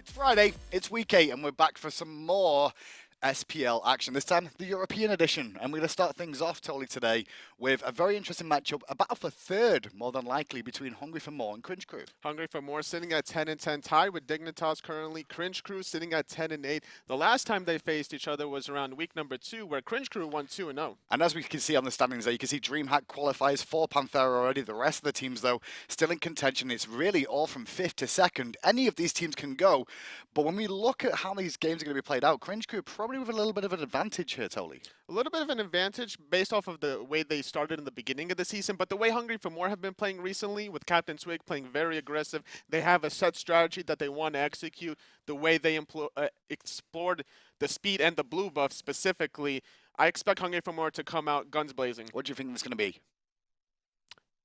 It's Friday, it's week 8, and we're back for some more SPL action. This time, the European edition. And we're going to start things off totally today with a very interesting matchup, a battle for third, more than likely, between Hungry for More and Cringe Crew. Hungry for More sitting at 10-10 tied with Dignitas currently. Cringe Crew sitting at 10-8. The last time they faced each other was around week number 2, where Cringe Crew won 2-0. And as we can see on the standings there, you can see DreamHack qualifies for Panthera already. The rest of the teams, though, still in contention. It's really all from 5th to 2nd. Any of these teams can go. But when we look at how these games are going to be played out, Cringe Crew probably with a little bit of an advantage here, Toli. A little bit of an advantage based off of the way they started in the beginning of the season, but the way Hungry for More have been playing recently, with CaptainTwig playing very aggressive, they have a set strategy that they want to execute. The way they explored the speed and the blue buff specifically, I expect Hungry for More to come out guns blazing. What do you think it's going to be?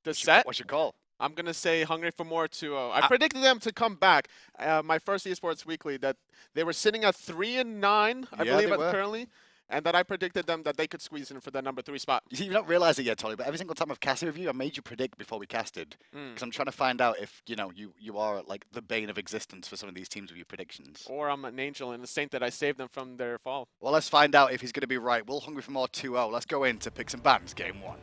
What's your call? I'm going to say Hungry for More 2-0. I predicted them to come back. My first esports weekly, that they were sitting at 3-9, I believe, currently. And that I predicted them that they could squeeze in for the number 3 spot. You see, you've not realized it yet, Tolly, but every single time I've casted with you, I made you predict before we casted. Because I'm trying to find out if, you are like the bane of existence for some of these teams with your predictions. Or I'm an angel and a saint that I saved them from their fall. Well, let's find out if he's going to be right. Will Hungry for More 2-0. Let's go into Picks and Bans Game 1.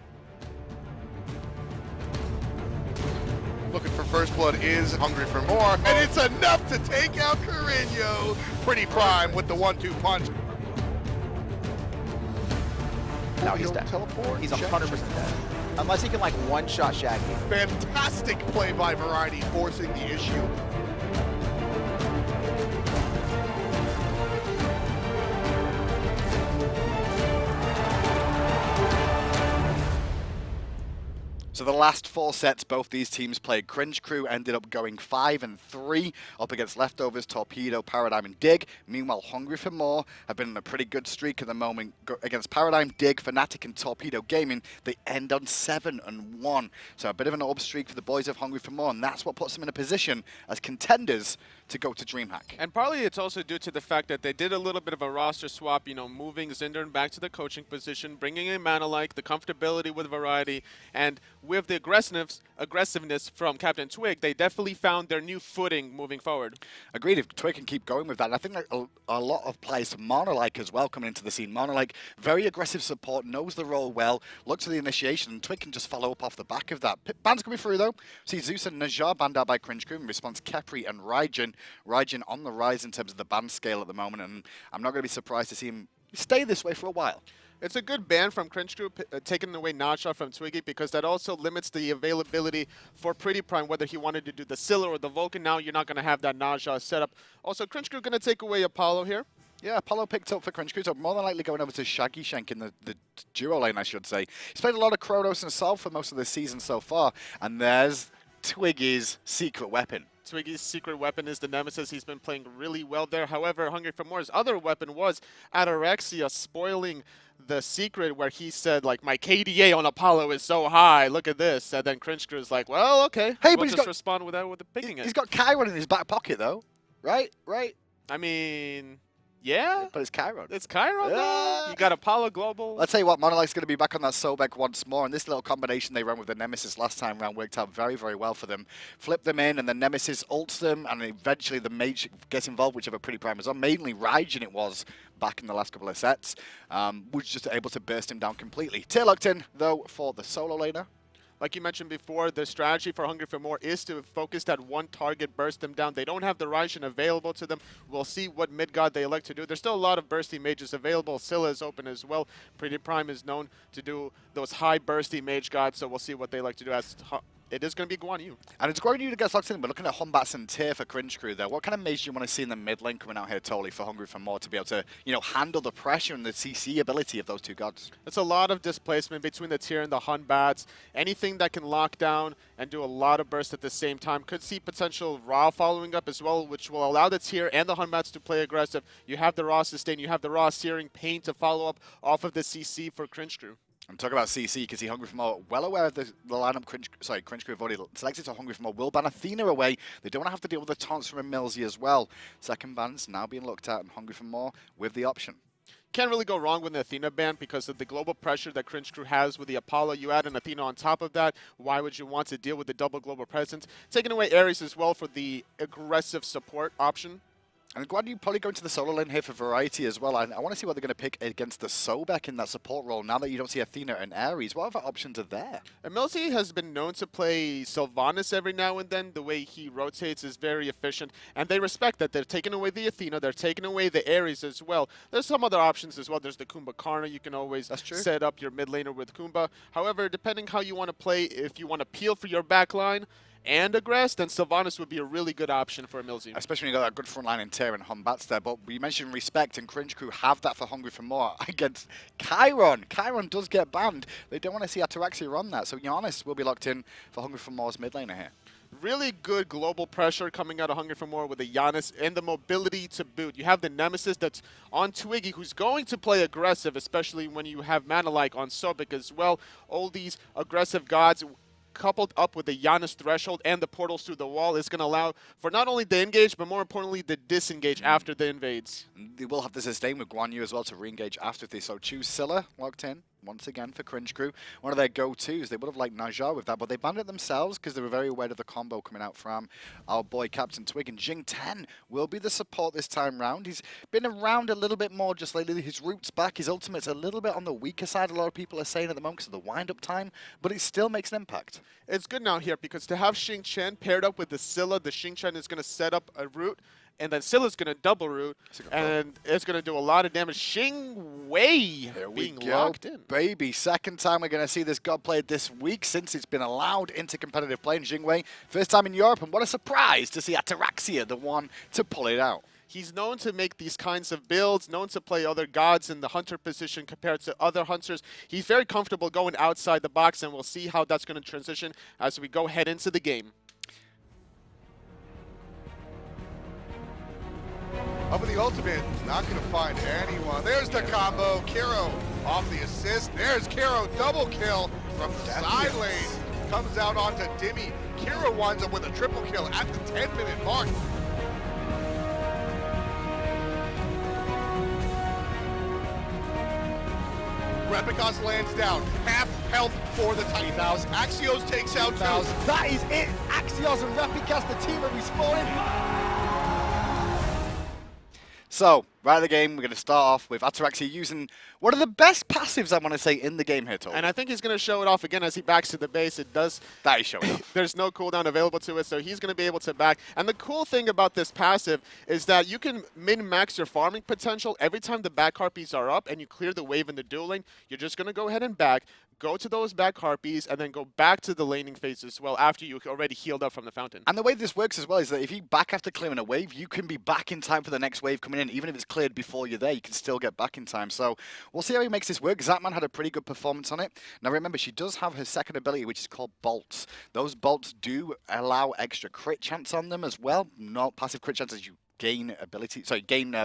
Looking for first blood is Hungry for More, and it's enough to take out Carino. PrettyPriMe with the 1-2 punch. No, he's dead. Teleport. He's 100% dead. Unless he can like one-shot Shaggy. Fantastic play by Variety, forcing the issue. So the last 4 sets both these teams played, Cringe Crew ended up going 5-3 up against Leftovers, Torpedo, Paradigm, and Dig. Meanwhile, Hungry for More have been on a pretty good streak at the moment against Paradigm, Dig, Fnatic, and Torpedo Gaming. They end on 7-1. So a bit of an orb streak for the boys of Hungry for More, and that's what puts them in a position as contenders to go to DreamHack. And partly it's also due to the fact that they did a little bit of a roster swap, moving Zindern back to the coaching position, bringing in MANALIKE, the comfortability with Variety, and with the aggressiveness from CaptainTwig, they definitely found their new footing moving forward. Agreed, if Twig can keep going with that. And I think like a lot of players, MANALIKE as well, coming into the scene. MANALIKE, very aggressive support, knows the role well, looks at the initiation, and Twig can just follow up off the back of that. Bans coming through, though. See Zeus and Najar banned out by Cringe Crew in response Kepri and Raijin. Raijin on the rise in terms of the ban scale at the moment, and I'm not going to be surprised to see him stay this way for a while. It's a good ban from Cringe Crew, taking away Naja from Twiggy, because that also limits the availability for PrettyPriMe, whether he wanted to do the Scylla or the Vulcan. Now you're not going to have that Naja setup. Also, Cringe Crew going to take away Apollo here. Yeah, Apollo picked up for Cringe Crew, so more than likely going over to Shaggyshenk in the duo lane, I should say. He's played a lot of Kronos and Sol for most of the season so far, and there's Twiggy's secret weapon. Twiggy's secret weapon is the Nemesis. He's been playing really well there. However, Hungry for More's other weapon was Ataraxia, spoiling the secret where he said, like, my KDA on Apollo is so high, look at this. And then Cringe Crew is like, well, okay. Hey, we'll but just respond without picking it. He's got Chiron in his back pocket, though. Right? I mean, yeah. But it's Chiron. It's Chiron, though. You got Apollo Global. Let's tell you what, MANALIKE's going to be back on that Sobek once more, and this little combination they ran with the Nemesis last time round worked out very, very well for them. Flip them in, and the Nemesis ults them, and eventually the mage gets involved, whichever PrettyPriMe was on. Mainly Raijin it was back in the last couple of sets, was just able to burst him down completely. Tier locked in, though, for the solo laner. Like you mentioned before, the strategy for Hungry for More is to focus that one target, burst them down. They don't have the Raijin available to them. We'll see what mid-god they elect to do. There's still a lot of bursty mages available. Scylla is open as well. PrettyPriMe is known to do those high bursty mage gods, so we'll see what they like to do. As it is going to be Guan Yu. And it's Guan Yu that gets locked in, but looking at Batz and Tier for Cringe Crew there, what kind of mage do you want to see in the mid lane coming out here, Toli, for Hungry for More to be able to, handle the pressure and the CC ability of those two gods? It's a lot of displacement between the Tier and the Batz. Anything that can lock down and do a lot of bursts at the same time. Could see potential Raw following up as well, which will allow the Tier and the Batz to play aggressive. You have the Raw sustain, you have the Raw searing pain to follow up off of the CC for Cringe Crew. And talk about CC, because he Hungry for More, well aware of the lineup Cringe Crew have already selected, so Hungry for More will ban Athena away. They don't want to have to deal with the taunts from EmilZy as well. Second ban's now being looked at, and Hungry for More with the option. Can't really go wrong with the Athena ban because of the global pressure that Cringe Crew has with the Apollo. You add an Athena on top of that. Why would you want to deal with the double global presence? Taking away Ares as well for the aggressive support option. And Guan, you probably going to the solo lane here for variety as well. I want to see what they're going to pick against the Sobek in that support role now that you don't see Athena and Ares. What other options are there? EmilZy has been known to play Sylvanas every now and then. The way he rotates is very efficient, and they respect that. They're taking away the Athena, they're taking away the Ares as well. There's some other options as well. There's the Kumba Karna. You can always set up your mid laner with Kumba. However, depending how you want to play, if you want to peel for your back line and aggress, then Sylvanas would be a really good option for EmilZy. Especially when you got that good front line in Tian and Batz there. But you mentioned respect, and Cringe Crew have that for Hungry for More against Chiron. Chiron does get banned. They don't want to see Ataraxia on that. So Janus will be locked in for Hungry for More's mid laner here. Really good global pressure coming out of Hungry for More with the Janus and the mobility to boot. You have the Nemesis that's on Twiggy, who's going to play aggressive, especially when you have MANALIKE on Sobek as well. All these aggressive gods coupled up with the Janus threshold and the portals through the wall is going to allow for not only the engage, but more importantly, the disengage after the invades. They will have the sustain with Guan Yu as well to re-engage after this. So choose Scylla, locked in. Once again for Cringe Crew. One of their go-tos. They would have liked Naja with that, but they banned it themselves because they were very aware of the combo coming out from our boy CaptainTwig. And Jing 10 will be the support this time round. He's been around a little bit more just lately. His roots back. His ultimate's a little bit on the weaker side, a lot of people are saying at the moment because of the wind-up time, but it still makes an impact. It's good now here because to have Xing Chen paired up with the Scylla, the Xing Chen is going to set up a root, and then Scylla's going to double root, and it's going to do a lot of damage. Xing Wei being locked in. Baby, second time we're going to see this god played this week since it's been allowed into competitive play in Xing Wei. First time in Europe, and what a surprise to see Ataraxia, the one to pull it out. He's known to make these kinds of builds, known to play other gods in the hunter position compared to other hunters. He's very comfortable going outside the box, and we'll see how that's going to transition as we go head into the game. Up with the ultimate, not going to find anyone. There's the combo. Kero off the assist. There's Kero, double kill from the side lane. Comes out onto Dimmy. Kero winds up with a triple kill at the 10-minute mark. Repikas lands down. Half health for the Titans. Axioz takes out two. That is it. Axioz and Repikas, the team are respawning. So, right at the game, we're going to start off with Ataraxia using one of the best passives, I want to say, in the game here, Toby. And I think he's going to show it off again as he backs to the base. It does. That is showing off. There's no cooldown available to it, so he's going to be able to back. And the cool thing about this passive is that you can min-max your farming potential every time the back harpies are up and you clear the wave in the duel lane. You're just going to go ahead and back, go to those back harpies, and then go back to the laning phase as well after you already healed up from the fountain. And the way this works as well is that if you back after clearing a wave, you can be back in time for the next wave coming in. Even if it's cleared before you're there, you can still get back in time. So we'll see how he makes this work. Zatman had a pretty good performance on it. Now remember, she does have her second ability, which is called bolts. Those bolts do allow extra crit chance on them as well. Not passive crit chance as you gain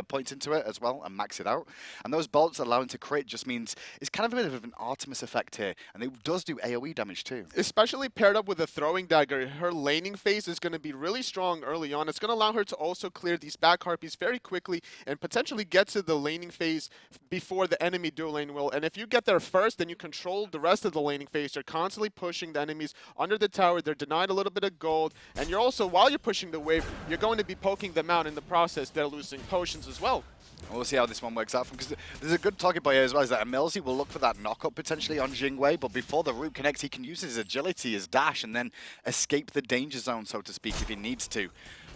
points into it as well and max it out. And those bolts allowing to crit just means it's kind of a bit of an Artemis effect here, and it does do AoE damage too. Especially paired up with a throwing dagger, her laning phase is going to be really strong early on. It's going to allow her to also clear these back harpies very quickly and potentially get to the laning phase before the enemy dual lane will. And if you get there first, then you control the rest of the laning phase. You're constantly pushing the enemies under the tower. They're denied a little bit of gold, and you're also, while you're pushing the wave, you're going to be poking them out in the process. They're losing potions as well. We'll see how this one works out from, because there's a good target by here as well, is that EmilZy will look for that knock-up potentially on Xing Wei, but before the root connects, he can use his agility, his dash, and then escape the danger zone, so to speak, if he needs to.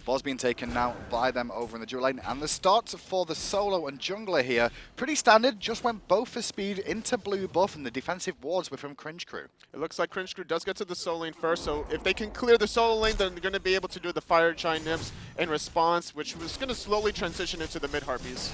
Ball's being taken now by them over in the dual lane, and the start for the solo and jungler here, pretty standard, just went both for speed into blue buff, and the defensive wards were from Cringe Crew. It looks like Cringe Crew does get to the solo lane first, so if they can clear the solo lane, then they're going to be able to do the Fire Giant Nymphs in response, which was going to slowly transition into the mid harpies.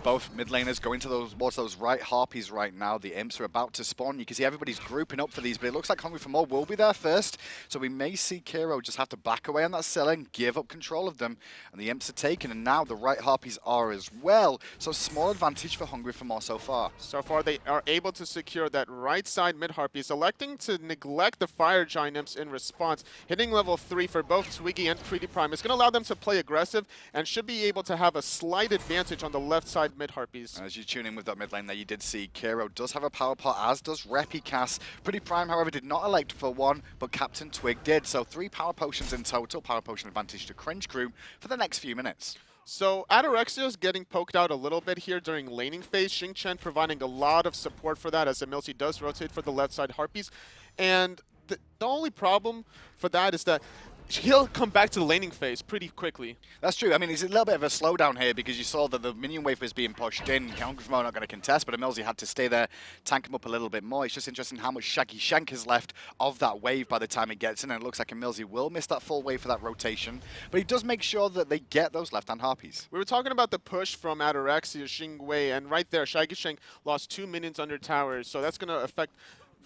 Both mid laners going towards those right harpies right now. The imps are about to spawn. You can see everybody's grouping up for these, but it looks like Hungry for More will be there first. So we may see Kero just have to back away on that Scylla and give up control of them. And the imps are taken, and now the right harpies are as well. So small advantage for Hungry for More so far. So far, they are able to secure that right side mid harpies, electing to neglect the Fire Giant Nymphs in response. Hitting level 3 for both Twiggy and PrettyPriMe is going to allow them to play aggressive and should be able to have a slight advantage on the left side mid harpies. As you tune in with that mid lane there, you did see Kero does have a power pot, as does Repikas. PrettyPriMe, however, did not elect for one, but CaptainTwig did. So 3 power potions in total, power potion advantage to Cringe Crew for the next few minutes. So Ataraxia is getting poked out a little bit here during laning phase. Xing providing a lot of support for that as EmilZy does rotate for the left side Harpies. And the only problem for that is that he'll come back to the laning phase pretty quickly. That's true. I mean, it's a little bit of a slowdown here because you saw that the minion wave was being pushed in. Hungry for More not going to contest, but EmilZy had to stay there, tank him up a little bit more. It's just interesting how much Shaggyshenk is left of that wave by the time it gets in, and it looks like EmilZy will miss that full wave for that rotation. But he does make sure that they get those left-hand Harpies. We were talking about the push from Ataraxia, Xing, and right there, Shaggyshenk lost 2 minions under towers, so that's going to affect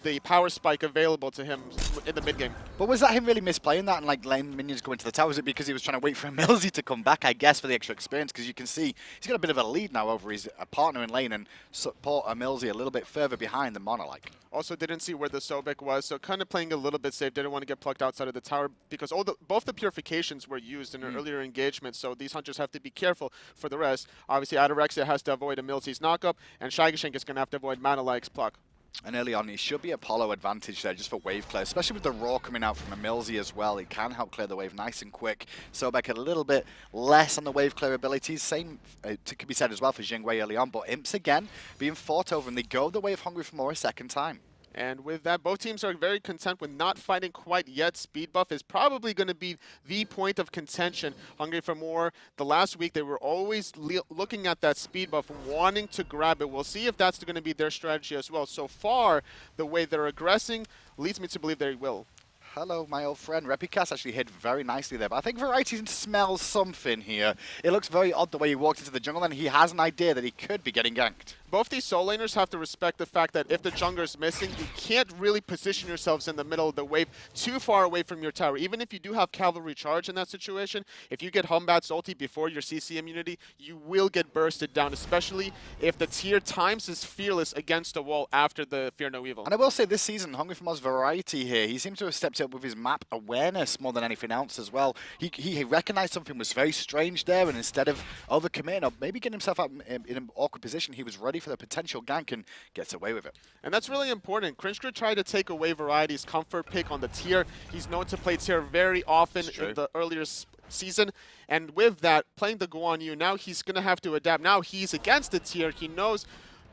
the power spike available to him in the mid game. But was that him really misplaying that and like letting minions go into the tower? Was it because he was trying to wait for EmilZy to come back, I guess, for the extra experience? Because you can see he's got a bit of a lead now over his partner in lane and support EmilZy a little bit further behind than MANALIKE. Also didn't see where the Sobek was, so kind of playing a little bit safe. Didn't want to get plucked outside of the tower because both the purifications were used in an earlier engagement, so these hunters have to be careful for the rest. Obviously, Ataraxia has to avoid EmilZy's knockup, and Shaggyshenk is going to have to avoid MANALIKE's pluck. And early on, it should be Apollo advantage there just for wave clear, especially with the Raw coming out from EmilZy as well. It can help clear the wave nice and quick. Sobek a little bit less on the wave clear abilities. Same could be said as well for Jing early on, but Imps again being fought over, and they go the way of Hungry for More a second time. And with that, both teams are very content with not fighting quite yet. Speed buff is probably going to be the point of contention. Hungry for More, the last week they were always looking at that speed buff, wanting to grab it. We'll see if that's going to be their strategy as well. So far, the way they're aggressing leads me to believe they will. Hello, my old friend. Repikas actually hid very nicely there, but I think Variety smells something here. It looks very odd the way he walked into the jungle, and he has an idea that he could be getting ganked. Both these soul laners have to respect the fact that if the jungler is missing, you can't really position yourselves in the middle of the wave too far away from your tower. Even if you do have cavalry charge in that situation, if you get Humbat's ulti before your CC immunity, you will get bursted down, especially if the tier times is fearless against a wall after the Fear No Evil. And I will say this season, Hungry for More's Variety here, he seems to have stepped up with his map awareness more than anything else as well. He recognized something was very strange there, and instead of overcommitting or maybe getting himself out in an awkward position, he was ready for the potential gank and gets away with it. And that's really important. Cringe Crew tried to take away Variety's comfort pick on the tier. He's known to play tier very often in the earlier season. And with that, playing the Guan Yu, now he's going to have to adapt. Now he's against the tier. He knows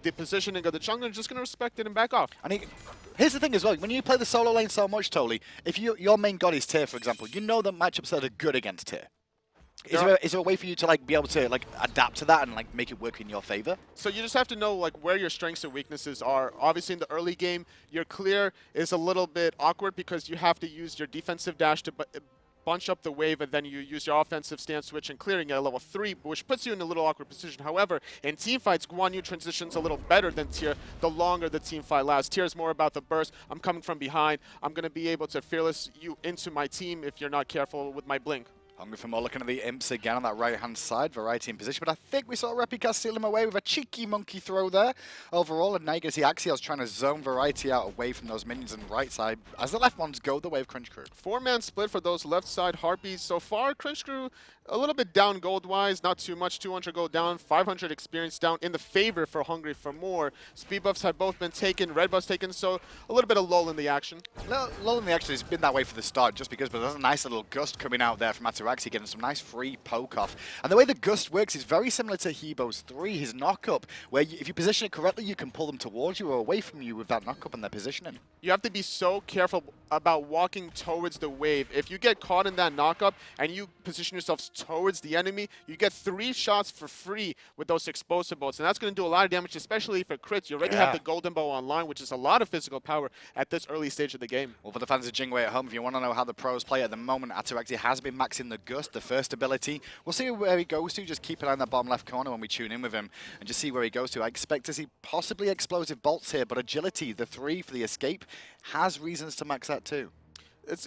the positioning of the jungler, just going to respect it and back off. And here's the thing as well, when you play the solo lane so much, Toli, if your main god is tier, for example, you know the matchups that are good against tier. Is there a way for you to be able to adapt to that and make it work in your favor? So you just have to know where your strengths and weaknesses are. Obviously in the early game, your clear is a little bit awkward because you have to use your defensive dash to bunch up the wave, and then you use your offensive stance switch and clearing at level 3, which puts you in a little awkward position. However, in team fights, Guan Yu transitions a little better than tier the longer the team fight lasts. Tier is more about the burst. I'm coming from behind. I'm going to be able to fearless you into my team if you're not careful with my blink. Hungry for More looking at the Imps again on that right-hand side. Variety in position, but I think we saw Repikas steal him away with a cheeky monkey throw there overall, and now you can see Axioz trying to zone Variety out away from those minions on the right side as the left ones go the way of Cringe Crew. 4-man split for those left side Harpies. So far, Cringe Crew a little bit down gold-wise, not too much, 200 gold down, 500 experience down in the favor for Hungry for More. Speed buffs have both been taken, red buffs taken, so a little bit of lull in the action. Lull in the action has been that way for the start just because, but there's a nice little gust coming out there from Ataraxia, getting some nice free poke off. And the way the gust works is very similar to Hebo's 3, his knockup, where if you position it correctly, you can pull them towards you or away from you with that knockup and their positioning. You have to be so careful about walking towards the wave. If you get caught in that knockup and you position yourself towards the enemy, you get 3 shots for free with those explosive bolts, and that's going to do a lot of damage, especially if it crits. You already have the golden bow online, which is a lot of physical power at this early stage of the game. Well, for the fans of Jing at home, if you want to know how the pros play at the moment, Ataraxia has been maxing the gust, the first ability. We'll see where he goes to. Just keep an eye on that bottom left corner when we tune in with him and just see where he goes to. I expect to see possibly explosive bolts here, but agility, the 3 for the escape, has reasons to max that too.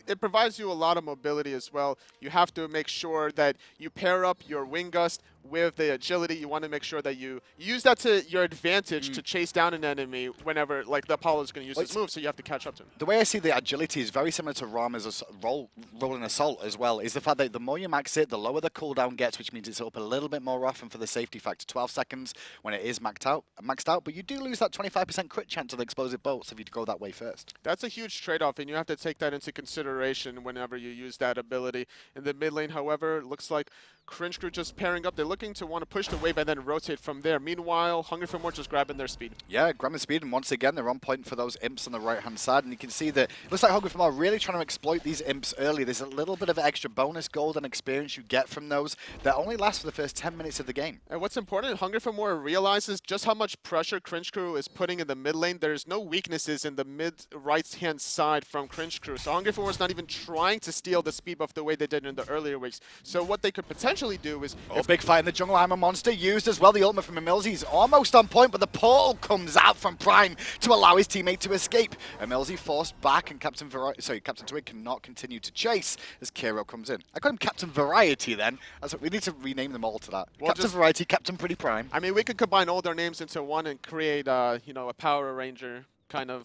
It provides you a lot of mobility as well. You have to make sure that you pair up your wing gust with the agility. You want to make sure that you use that to your advantage to chase down an enemy whenever, the Apollo is going to use his move, so you have to catch up to him. The way I see the agility is very similar to Rama's rolling assault as well, is the fact that the more you max it, the lower the cooldown gets, which means it's up a little bit more often for the safety factor. 12 seconds when it is maxed out, but you do lose that 25% crit chance of the explosive bolts if you go that way first. That's a huge trade-off, and you have to take that into consideration whenever you use that ability. In the mid lane, however, it looks like Cringe Crew just pairing up. They're looking to want to push the wave and then rotate from there. Meanwhile, Hungry for More just grabbing their speed. Yeah, grabbing speed, and once again, they're on point for those imps on the right-hand side, and you can see that it looks like Hungry for More really trying to exploit these imps early. There's a little bit of extra bonus gold and experience you get from those that only last for the first 10 minutes of the game. And what's important, Hungry for More realizes just how much pressure Cringe Crew is putting in the mid lane. There's no weaknesses in the mid right-hand side from Cringe Crew. So Hungry for More is not even trying to steal the speed buff the way they did in the earlier weeks. So what they could potentially do is... Oh, big fight in the jungle. I'm a monster used as well. The ultimate from EmilZy is almost on point, but the portal comes out from Prime to allow his teammate to escape. EmilZy forced back, and CaptainTwig cannot continue to chase as Kero comes in. I call him Captain Variety then. We need to rename them all to that. Well, Captain Variety, Captain PrettyPriMe. I mean, we could combine all their names into one and create, you know, a Power Ranger kind of...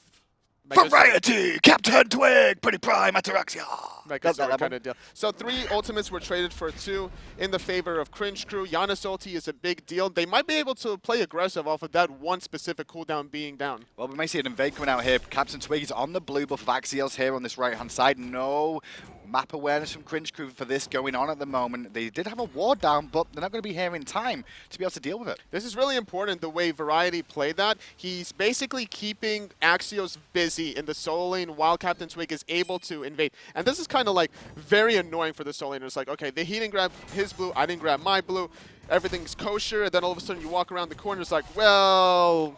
Variety, CaptainTwig, PrettyPriMe, Ataraxia. Kind of deal. So 3 ultimates were traded for 2 in the favor of Cringe Crew. Janus ulti is a big deal. They might be able to play aggressive off of that one specific cooldown being down. Well, we may see an invade coming out here. CaptainTwig is on the blue buff of Axioz here on this right-hand side. No map awareness from Cringe Crew for this going on at the moment. They did have a ward down, but they're not going to be here in time to be able to deal with it. This is really important, the way Variety played that. He's basically keeping Axioz busy in the solo lane while CaptainTwig is able to invade. And this is kind of like very annoying for the solo laner. It's like, okay, he didn't grab his blue, I didn't grab my blue. Everything's kosher, and then all of a sudden you walk around the corner, it's like, well...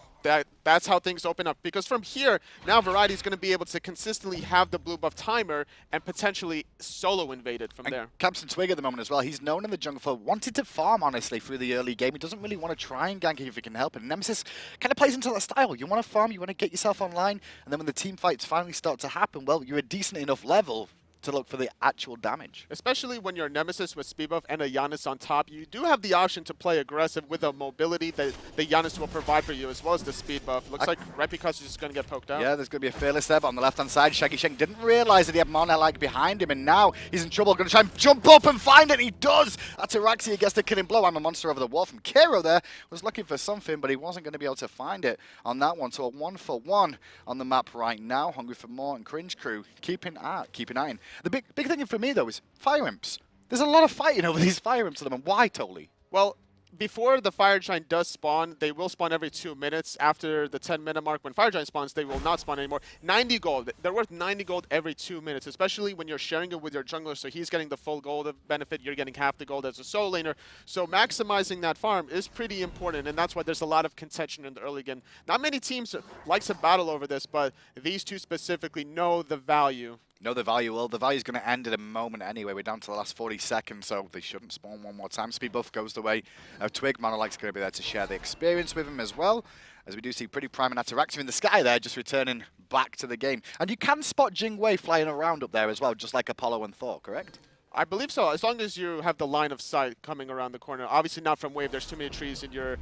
That's how things open up. Because from here, now Variety is going to be able to consistently have the blue buff timer and potentially solo invade it from there. CaptainTwig at the moment as well, he's known in the jungle for wanting to farm, honestly, through the early game. He doesn't really want to try and gank if he can help. And Nemesis kind of plays into that style. You want to farm, you want to get yourself online, and then when the team fights finally start to happen, well, you're a decent enough level to look for the actual damage. Especially when you're Nemesis with speed buff and a Janus on top, you do have the option to play aggressive with the mobility that the Janus will provide for you, as well as the speed buff. Looks like Repikas is just going to get poked out. Yeah, there's going to be a Fearless there, but on the left-hand side, Shaggyshenk didn't realize that he had MANALIKE behind him, and now he's in trouble. Going to try and jump up and find it, and he does! Ataraxia gets the killing blow. I'm a monster over the wall from Kero there. Was looking for something, but he wasn't going to be able to find it on that one. So a 1-for-1 on the map right now. Hungry for More and Cringe Crew keeping eyeing. The big thing for me, though, is fire imps. There's a lot of fighting over these fire imps at the moment. Why, Tolly? Well, before the Fire Giant does spawn, they will spawn every 2 minutes. After the 10-minute mark, when Fire Giant spawns, they will not spawn anymore. 90 gold. They're worth 90 gold every 2 minutes, especially when you're sharing it with your jungler, so he's getting the full gold benefit, you're getting half the gold as a solo laner. So maximizing that farm is pretty important, and that's why there's a lot of contention in the early game. Not many teams like to battle over this, but these two specifically know the value. Know the value. Well, the value's going to end in a moment anyway. We're down to the last 40 seconds, so they shouldn't spawn one more time. Speed buff goes the way of Twig. MANALIKE's going to be there to share the experience with him as well, as we do see PrettyPriMe and Ataraxia in the sky there, just returning back to the game. And you can spot Jing flying around up there as well, just like Apollo and Thor, correct? I believe so, as long as you have the line of sight coming around the corner. Obviously not from wave, there's too many trees in your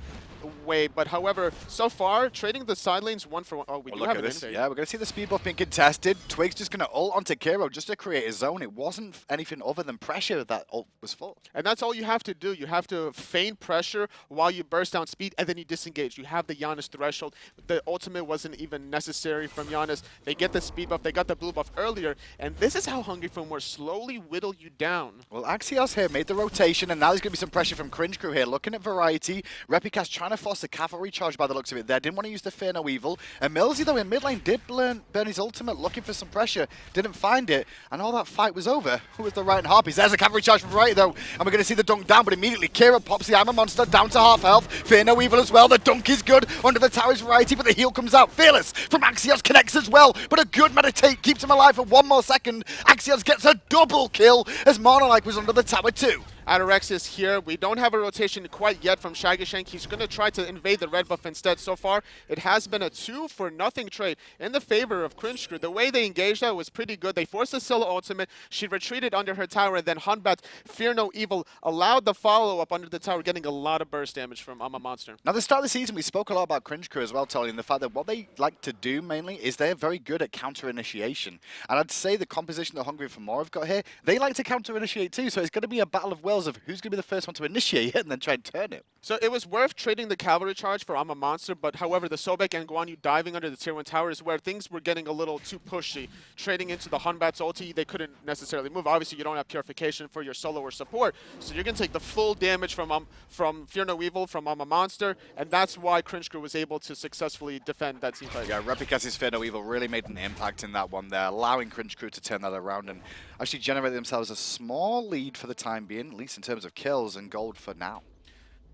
way. But however, so far, trading the side lanes 1-for-1. Oh, we do have an invade. Yeah, we're going to see the speed buff being contested. Twig's just going to ult onto Kero just to create his own. It wasn't anything other than pressure that ult was for. And that's all you have to do. You have to feign pressure while you burst down speed, and then you disengage. You have the Janus threshold. The ultimate wasn't even necessary from Janus. They get the speed buff, they got the blue buff earlier, and this is how Hungry for More slowly whittle you down. Well, Axioz here made the rotation, and now there's going to be some pressure from Cringe Crew here. Looking at Variety, Repikas trying to force the cavalry charge by the looks of it there. Didn't want to use the Fear No Evil. EmilZy, though, in mid lane did burn his ultimate, looking for some pressure. Didn't find it, and all that fight was over. Who was the right harpies? There's a cavalry charge from Variety, though, and we're going to see the dunk down, but immediately Kero pops the I'm a monster down to half health. Fear No Evil as well. The dunk is good under the tower's Variety, but the heal comes out. Fearless from Axioz connects as well, but a good meditate keeps him alive for 1 more second. Axioz gets a double kill as MANALIKE was under the tower too. Ataraxia is here. We don't have a rotation quite yet from Shaggyshenk. He's going to try to invade the red buff instead. So far, it has been a 2-for-0 trade in the favor of Cringe Crew. The way they engaged that was pretty good. They forced the Scylla ultimate. She retreated under her tower, and then Hunbat, Fear No Evil, allowed the follow-up under the tower, getting a lot of burst damage from I'm a Monster. Now, at the start of the season, we spoke a lot about Cringe Crew as well, Tolly, and the fact that what they like to do mainly is they're very good at counter-initiation. And I'd say the composition that Hungry for More have got here, they like to counter-initiate too, so it's going to be a battle of wills of who's going to be the first one to initiate it and then try and turn it. So it was worth trading the cavalry charge for I'm a Monster, but however, the Sobek and Guan Yu diving under the tier 1 tower is where things were getting a little too pushy. Trading into the Hunbat's ulti, they couldn't necessarily move. Obviously, you don't have purification for your solo or support, so you're going to take the full damage from Fear No Evil, from I'm a Monster, and that's why Cringe Crew was able to successfully defend that team fight. Yeah, Repikas' Fear No Evil really made an impact in that one there, allowing Cringe Crew to turn that around and actually generate themselves a small lead for the time being, at least in terms of kills and gold for now.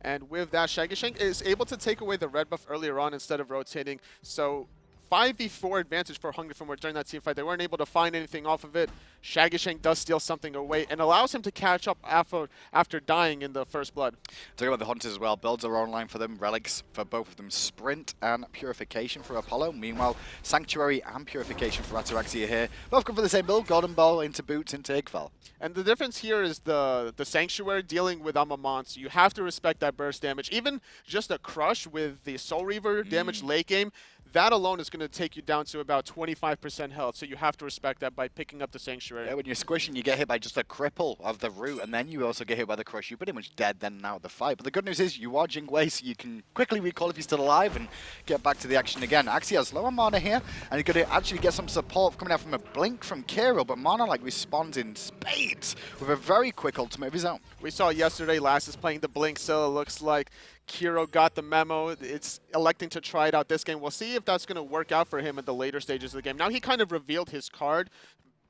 And with that, Shaggyshenk is able to take away the red buff earlier on instead of rotating. So 5v4 advantage for Hungry for More during that team fight. They weren't able to find anything off of it. Shaggyshenk does steal something away and allows him to catch up after dying in the first blood. Talking about the Hunters as well, builds are online for them, relics for both of them, Sprint and Purification for Apollo. Meanwhile, Sanctuary and Purification for Ataraxia here. Both go for the same build, Golden Ball into Boots into Igfell. And the difference here is the Sanctuary dealing with I'm a Monster. You have to respect that burst damage. Even just a crush with the Soul Reaver damage late game, that alone is going to take you down to about 25% health, so you have to respect that by picking up the Sanctuary. Yeah, when you're squishing, you get hit by just a cripple of the root, and then you also get hit by the crush. You're pretty much dead then and out of the fight. But the good news is you are Jing Wei, so you can quickly recall if you're still alive and get back to the action again. Axioz low on mana here, and you're going to actually get some support coming out from a blink from Kero, but MANALIKE responds in spades with a very quick ultimate of his own. We saw yesterday, Last is playing the blink, so it looks like Kero got the memo. It's electing to try it out this game. We'll see if that's going to work out for him in the later stages of the game. Now he kind of revealed his card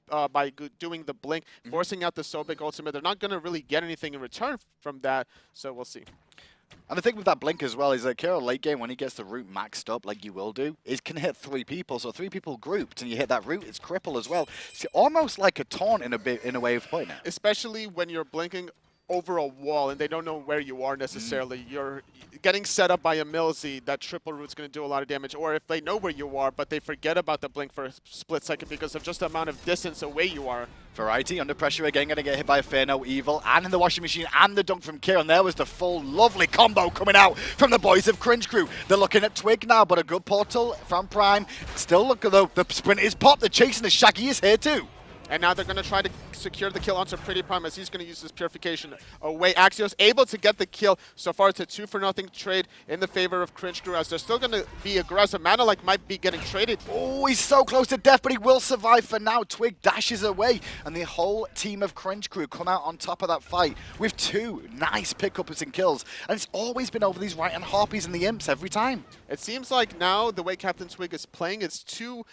by doing the blink, forcing out the Sobek ultimate. They're not going to really get anything in return from that, so we'll see. And the thing with that blink as well is that Kero late game, when he gets the root maxed up like you will do, is can hit 3 people. So 3 people grouped and you hit that root, it's cripple as well. It's almost like a taunt in a way of playing it. Especially when you're blinking over a wall and they don't know where you are necessarily. You're getting set up by EmilZy. That triple root's going to do a lot of damage. Or if they know where you are, but they forget about the blink for a split second because of just the amount of distance away you are. Variety under pressure again, going to get hit by a Fear No Evil, and in the washing machine, and the dunk from Kero. And there was the full lovely combo coming out from the boys of Cringe Crew. They're looking at Twig now, but a good portal from Prime. Still look, though, the sprint is popped. The chasing the Shaggy is here too. And now they're going to try to secure the kill onto PrettyPriMe as he's going to use his Purification away. Axioz able to get the kill. So far it's a 2-for-0 trade in the favor of Cringe Crew as they're still going to be aggressive. MANALIKE might be getting traded. Oh, he's so close to death, but he will survive for now. Twig dashes away, and the whole team of Cringe Crew come out on top of that fight with 2 nice pickups and kills. And it's always been over these right-hand harpies and the imps every time. It seems like now the way CaptainTwig is playing, it's too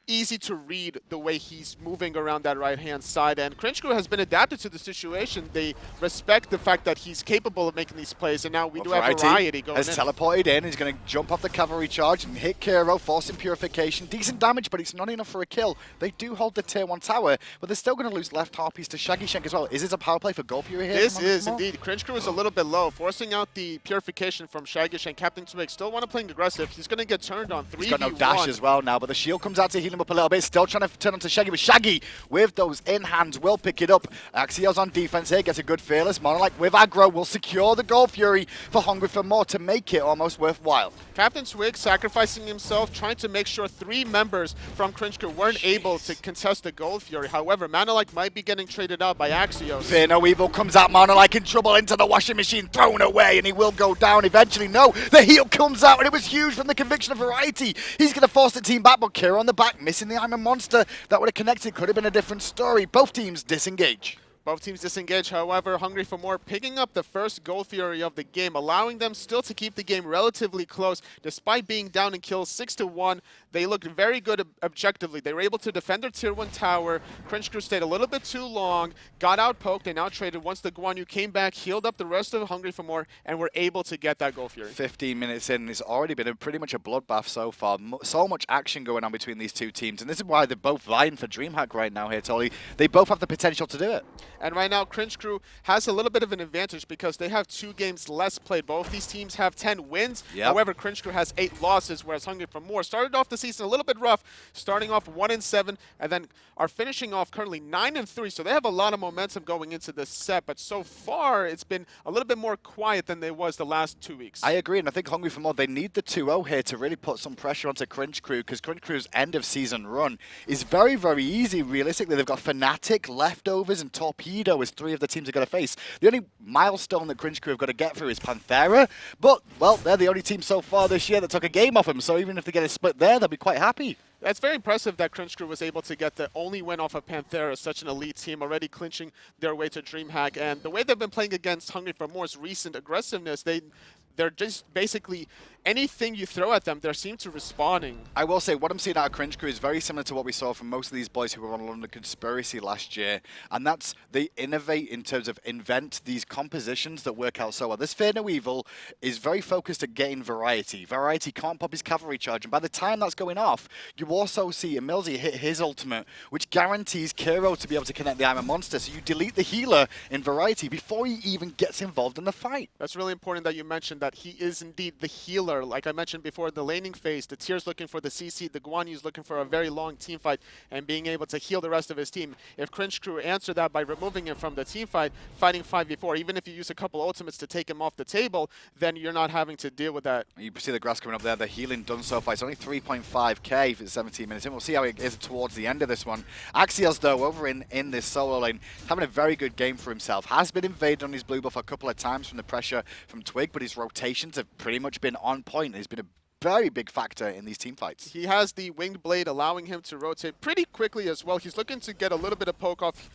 easy to read the way he's moving around that right-hand side, and Cringe Crew has been adapted to the situation. They respect the fact that he's capable of making these plays, and now we do have variety going in. Has teleported in, he's going to jump off the cavalry charge and hit Kero, forcing Purification. Decent damage, but it's not enough for a kill. They do hold the tier 1 tower, but they're still going to lose left harpies to Shaggyshenk as well. Is this a power play for Gold Fury here? This is indeed. Cringe Crew is a little bit low, forcing out the Purification from Shaggyshenk. CaptainTwig still want to play aggressive. He's going to get turned on 3v1. He's got no dash as well now, but the shield comes out to heal him up a little bit. Still trying to turn onto Shaggy, but Shaggy with those in hands will pick it up. Axioz on defense here, gets a good fearless. MANALIKE with aggro will secure the Gold Fury for Hungry for More to make it almost worthwhile. CaptainTwig sacrificing himself, trying to make sure 3 members from Cringe Crew weren't able to contest the Gold Fury. However, MANALIKE might be getting traded out by Axioz. Fear No Evil comes out, MANALIKE in trouble into the washing machine, thrown away, and he will go down eventually. No, the heal comes out, and it was huge from the conviction of Variety. He's going to force the team back, but Kero on the back, missing the I'm a Monster. That would have connected, could have been a different story. Both teams disengage. Both teams disengage, however, Hungry for More picking up the first Gold Fury of the game, allowing them still to keep the game relatively close. Despite being down in kills 6-1, they looked very good objectively. They were able to defend their tier 1 tower. Cringe Crew stayed a little bit too long, got outpoked, they now traded once the Guan Yu came back, healed up the rest of Hungry for More, and were able to get that Gold Fury. 15 minutes in, it's already been pretty much a bloodbath so far. So much action going on between these 2 teams, and this is why they're both vying for DreamHack right now here, Tolly. They both have the potential to do it. And right now, Cringe Crew has a little bit of an advantage because they have 2 games less played. Both these teams have 10 wins. Yep. However, Cringe Crew has 8 losses, whereas Hungry for More started off the season a little bit rough, starting off 1-7, and then are finishing off currently 9-3. So they have a lot of momentum going into this set, but so far it's been a little bit more quiet than they was the last 2 weeks. I agree, and I think Hungry for More, they need the 2-0 here to really put some pressure onto Cringe Crew, because Cringe Crew's end of season run is very, very easy realistically. They've got Fnatic, Leftovers, and Torpedo Torpedo as 3 of the teams are going to face. The only milestone that Cringe Crew have got to get through is Panthera, but, well, they're the only team so far this year that took a game off them, so even if they get a split there, they'll be quite happy. It's very impressive that Cringe Crew was able to get the only win off of Panthera, such an elite team, already clinching their way to DreamHack. And the way they've been playing against Hungry for More's recent aggressiveness, they're just basically anything you throw at them, they seem to responding. I will say, what I'm seeing out of Cringe Crew is very similar to what we saw from most of these boys who were on London Conspiracy last year, and that's they innovate in terms of invent these compositions that work out so well. This Fear No Evil is very focused at getting variety. Variety can't pop his cavalry charge, and by the time that's going off, you also see EmilZy hit his ultimate, which guarantees Kero to be able to connect the I'm a Monster, so you delete the healer in Variety before he even gets involved in the fight. That's really important that you mentioned that he is indeed the healer. Like I mentioned before, the laning phase, the Tier's looking for the CC, the Guan Yu's looking for a very long team fight and being able to heal the rest of his team. If Cringe Crew answer that by removing him from the team fight, fighting 5v4, even if you use a couple ultimates to take him off the table, then you're not having to deal with that. You see the grass coming up there, the healing done so far. It's only 3.5k for 17 minutes in. We'll see how it is towards the end of this one. Axioz, though, over in this solo lane, having a very good game for himself. Has been invaded on his blue buff a couple of times from the pressure from Twig, but his rotations have pretty much been on point. He's been a very big factor in these team fights. He has the winged blade allowing him to rotate pretty quickly as well. He's looking to get a little bit of poke off.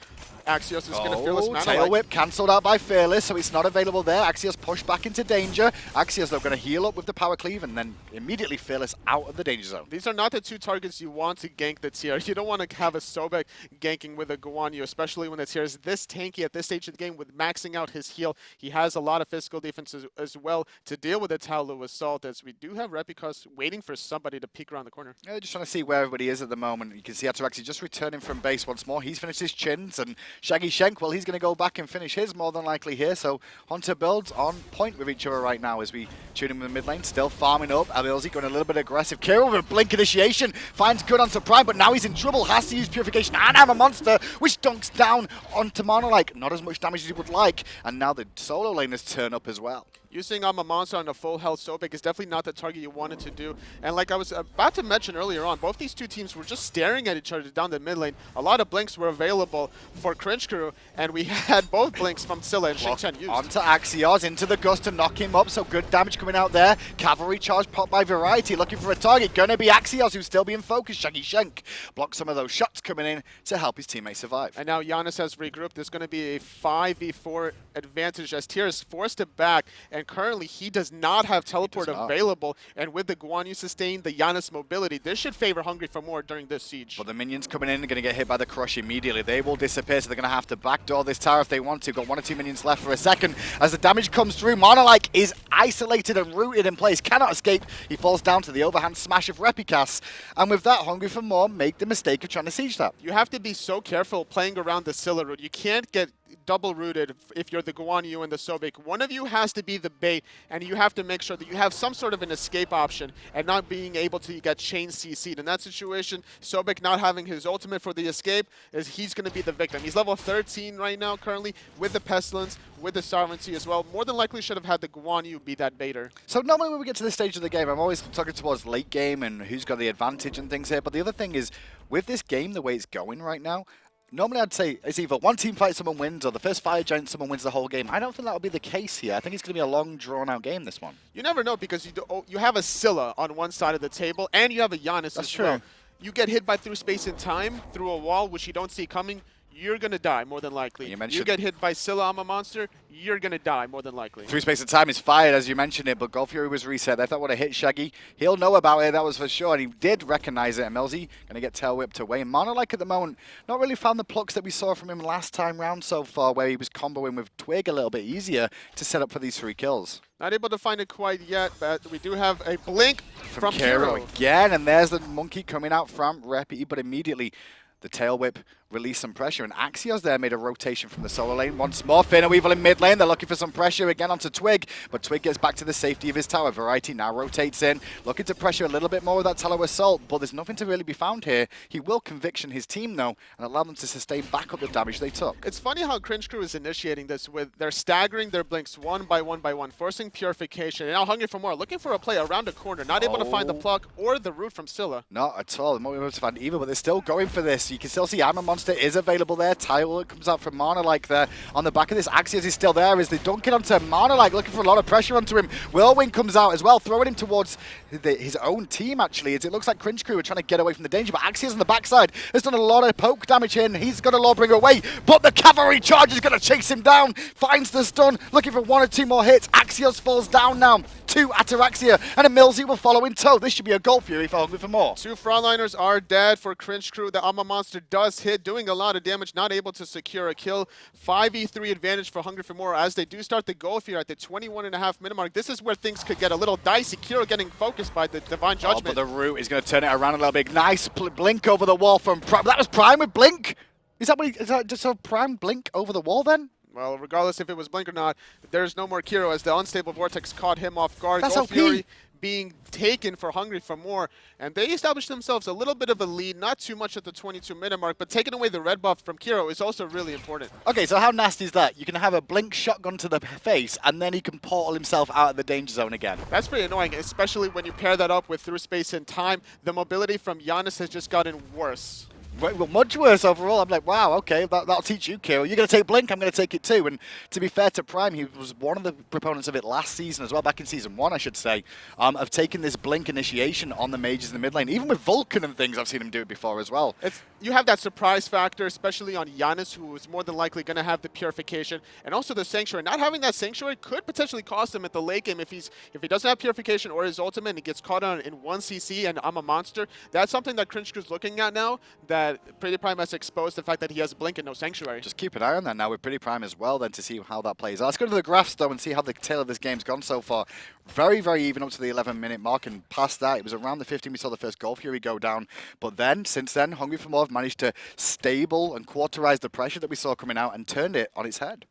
Axioz is going to Fearless MANALIKE. Tail whip cancelled out by Fearless, so it's not available there. Axioz pushed back into danger. Axioz, though, going to heal up with the power cleave and then immediately Fearless out of the danger zone. These are not the two targets you want to gank the tier. You don't want to have a Sobek ganking with a Guan Yu, especially when the tier is this tanky at this stage of the game with maxing out his heal. He has a lot of physical defense as well to deal with the Taolu Assault, as we do have Repikas waiting for somebody to peek around the corner. Yeah, just trying to see where everybody is at the moment. You can see Ataraxia just returning from base once more. He's finished his chins, and Shaggyshenk, well, he's going to go back and finish his more than likely here. So Hunter builds on point with each other right now as we tune him in the mid lane. Still farming up. EmilZy going a little bit aggressive. Kero with a blink initiation. Finds good onto Prime, but now he's in trouble. Has to use Purification and I'm a Monster, which dunks down onto MANALIKE. Not as much damage as he would like. And now the solo lane has turned up as well. Using I'm a Monster on a full health Sobek is definitely not the target you wanted to do. And like I was about to mention earlier on, both these two teams were just staring at each other down the mid lane. A lot of blinks were available for Cringe Crew, and we had both blinks from Scylla and Xing used. Onto Axioz, into the gust to knock him up, so good damage coming out there. Cavalry charge popped by Variety, looking for a target. Gonna be Axioz, who's still being focused. Shaggyshenk blocks some of those shots coming in to help his teammates survive. And now Janus has regrouped. There's going to be a 5v4 advantage as Tier is forced to back, and currently he does not have teleport available, and with the Guan Yu sustained the Janus mobility, this should favor Hungry for More during this siege. But the minions coming in are going to get hit by the crush immediately. They will disappear, so they're going to have to backdoor this tower if they want to. Got 1 or 2 minions left for a second. As the damage comes through, MANALIKE is isolated and rooted in place, cannot escape. He falls down to the overhand smash of Repikas, and with that, Hungry for More make the mistake of trying to siege that. You have to be so careful playing around the Scylla route. You can't get double rooted if you're the Guan Yu and the Sobek. One of you has to be the bait, and you have to make sure that you have some sort of an escape option and not being able to get chain CC'd. In that situation, Sobek not having his ultimate for the escape, is he's going to be the victim. He's level 13 right now currently with the Pestilence, with the Sovereignty as well. More than likely should have had the Guan Yu be that baiter. So normally when we get to this stage of the game, I'm always talking towards late game and who's got the advantage and things here. But the other thing is, with this game, the way it's going right now, normally I'd say it's either one team fight, someone wins, or the first fire giant, someone wins the whole game. I don't think that will be the case here. I think it's going to be a long, drawn-out game, this one. You never know, because you have a Scylla on one side of the table, and you have a Janus as well. You get hit by through space and time, through a wall, which you don't see coming, you're going to die, more than likely. You get hit by Scylla, I'm a Monster, you're going to die, more than likely. Through space and time is fired, as you mentioned it, but Gold Fury was reset. If that would have hit Shaggy, he'll know about it, that was for sure, and he did recognize it. EmilZy going to get tail whipped away. And MANALIKE at the moment, not really found the plucks that we saw from him last time round so far, where he was comboing with Twig a little bit easier to set up for these 3 kills. Not able to find it quite yet, but we do have a blink from Kero again, and there's the monkey coming out from Repi, but immediately the tail whip released some pressure, and Axioz there made a rotation from the solo lane once more. Fear No Evil in mid lane, they're looking for some pressure again onto Twig, but Twig gets back to the safety of his tower. Variety now rotates in, looking to pressure a little bit more with that Talu Assault, but there's nothing to really be found here. He will conviction his team though, and allow them to sustain back up the damage they took. It's funny how Cringe Crew is initiating this with they're staggering their blinks one by one, forcing Purification, and now Hungry for More, looking for a play around a corner, not able to find the pluck or the root from Scylla. Not at all, not able to find either, but they're still going for this. You can still see I'm a Monster Monster is available there. Tile comes out from MANALIKE there. On the back of this, Axioz is still there as they dunk it onto MANALIKE, looking for a lot of pressure onto him. Whirlwind comes out as well, throwing him towards his own team, actually, as it looks like Cringe Crew are trying to get away from the danger, but Axioz on the backside has done a lot of poke damage here, and he's got a Lawbringer away, but the cavalry charge is going to chase him down, finds the stun, looking for 1 or 2 more hits. Axioz falls down now to Ataraxia, and EmilZy will follow in tow. This should be a goal fury for Hungry for More. 2 frontliners are dead for Cringe Crew. The Alma Monster does hit, doing a lot of damage, not able to secure a kill. 5v3 advantage for Hungry for More as they do start the goal fury at the 21.5 minute mark. This is where things could get a little dicey. Kero getting focused by the Divine Judgment. But the Root is going to turn it around a little bit. Nice blink over the wall from Prime. That was Prime with blink? Is that just a Prime blink over the wall then? Well, regardless if it was blink or not, there's no more Kero as the unstable vortex caught him off guard. That's Goal OP. Fury being taken for Hungry for More, and they established themselves a little bit of a lead, not too much at the 22-minute mark, but taking away the red buff from Kero is also really important. Okay, so how nasty is that? You can have a blink shotgun to the face, and then he can portal himself out of the danger zone again. That's pretty annoying, especially when you pair that up with through space and time. The mobility from Janus has just gotten worse. Well, much worse overall. I'm like, wow, okay, that'll teach you, Kero. You're going to take Blink, I'm going to take it too. And to be fair to Prime, he was one of the proponents of it last season as well, back in Season 1, I should say, of taking this Blink initiation on the mages in the mid lane. Even with Vulcan and things, I've seen him do it before as well. You have that surprise factor, especially on Janus, who is more than likely going to have the Purification, and also the Sanctuary. Not having that Sanctuary could potentially cost him at the late game if he doesn't have Purification or his ultimate and he gets caught on in 1 CC and I'm a monster. That's something that Cringe Crew's looking at now, that PrettyPriMe has exposed the fact that he has Blink and no Sanctuary. Just keep an eye on that now with PrettyPriMe as well then to see how that plays out. Let's go to the graphs though and see how the tail of this game's gone so far. Very, very even up to the 11-minute mark, and past that it was around the 15 we saw the first Goal Fury go down. But then, since then, Hungry for More have managed to stable and quarterize the pressure that we saw coming out and turned it on its head.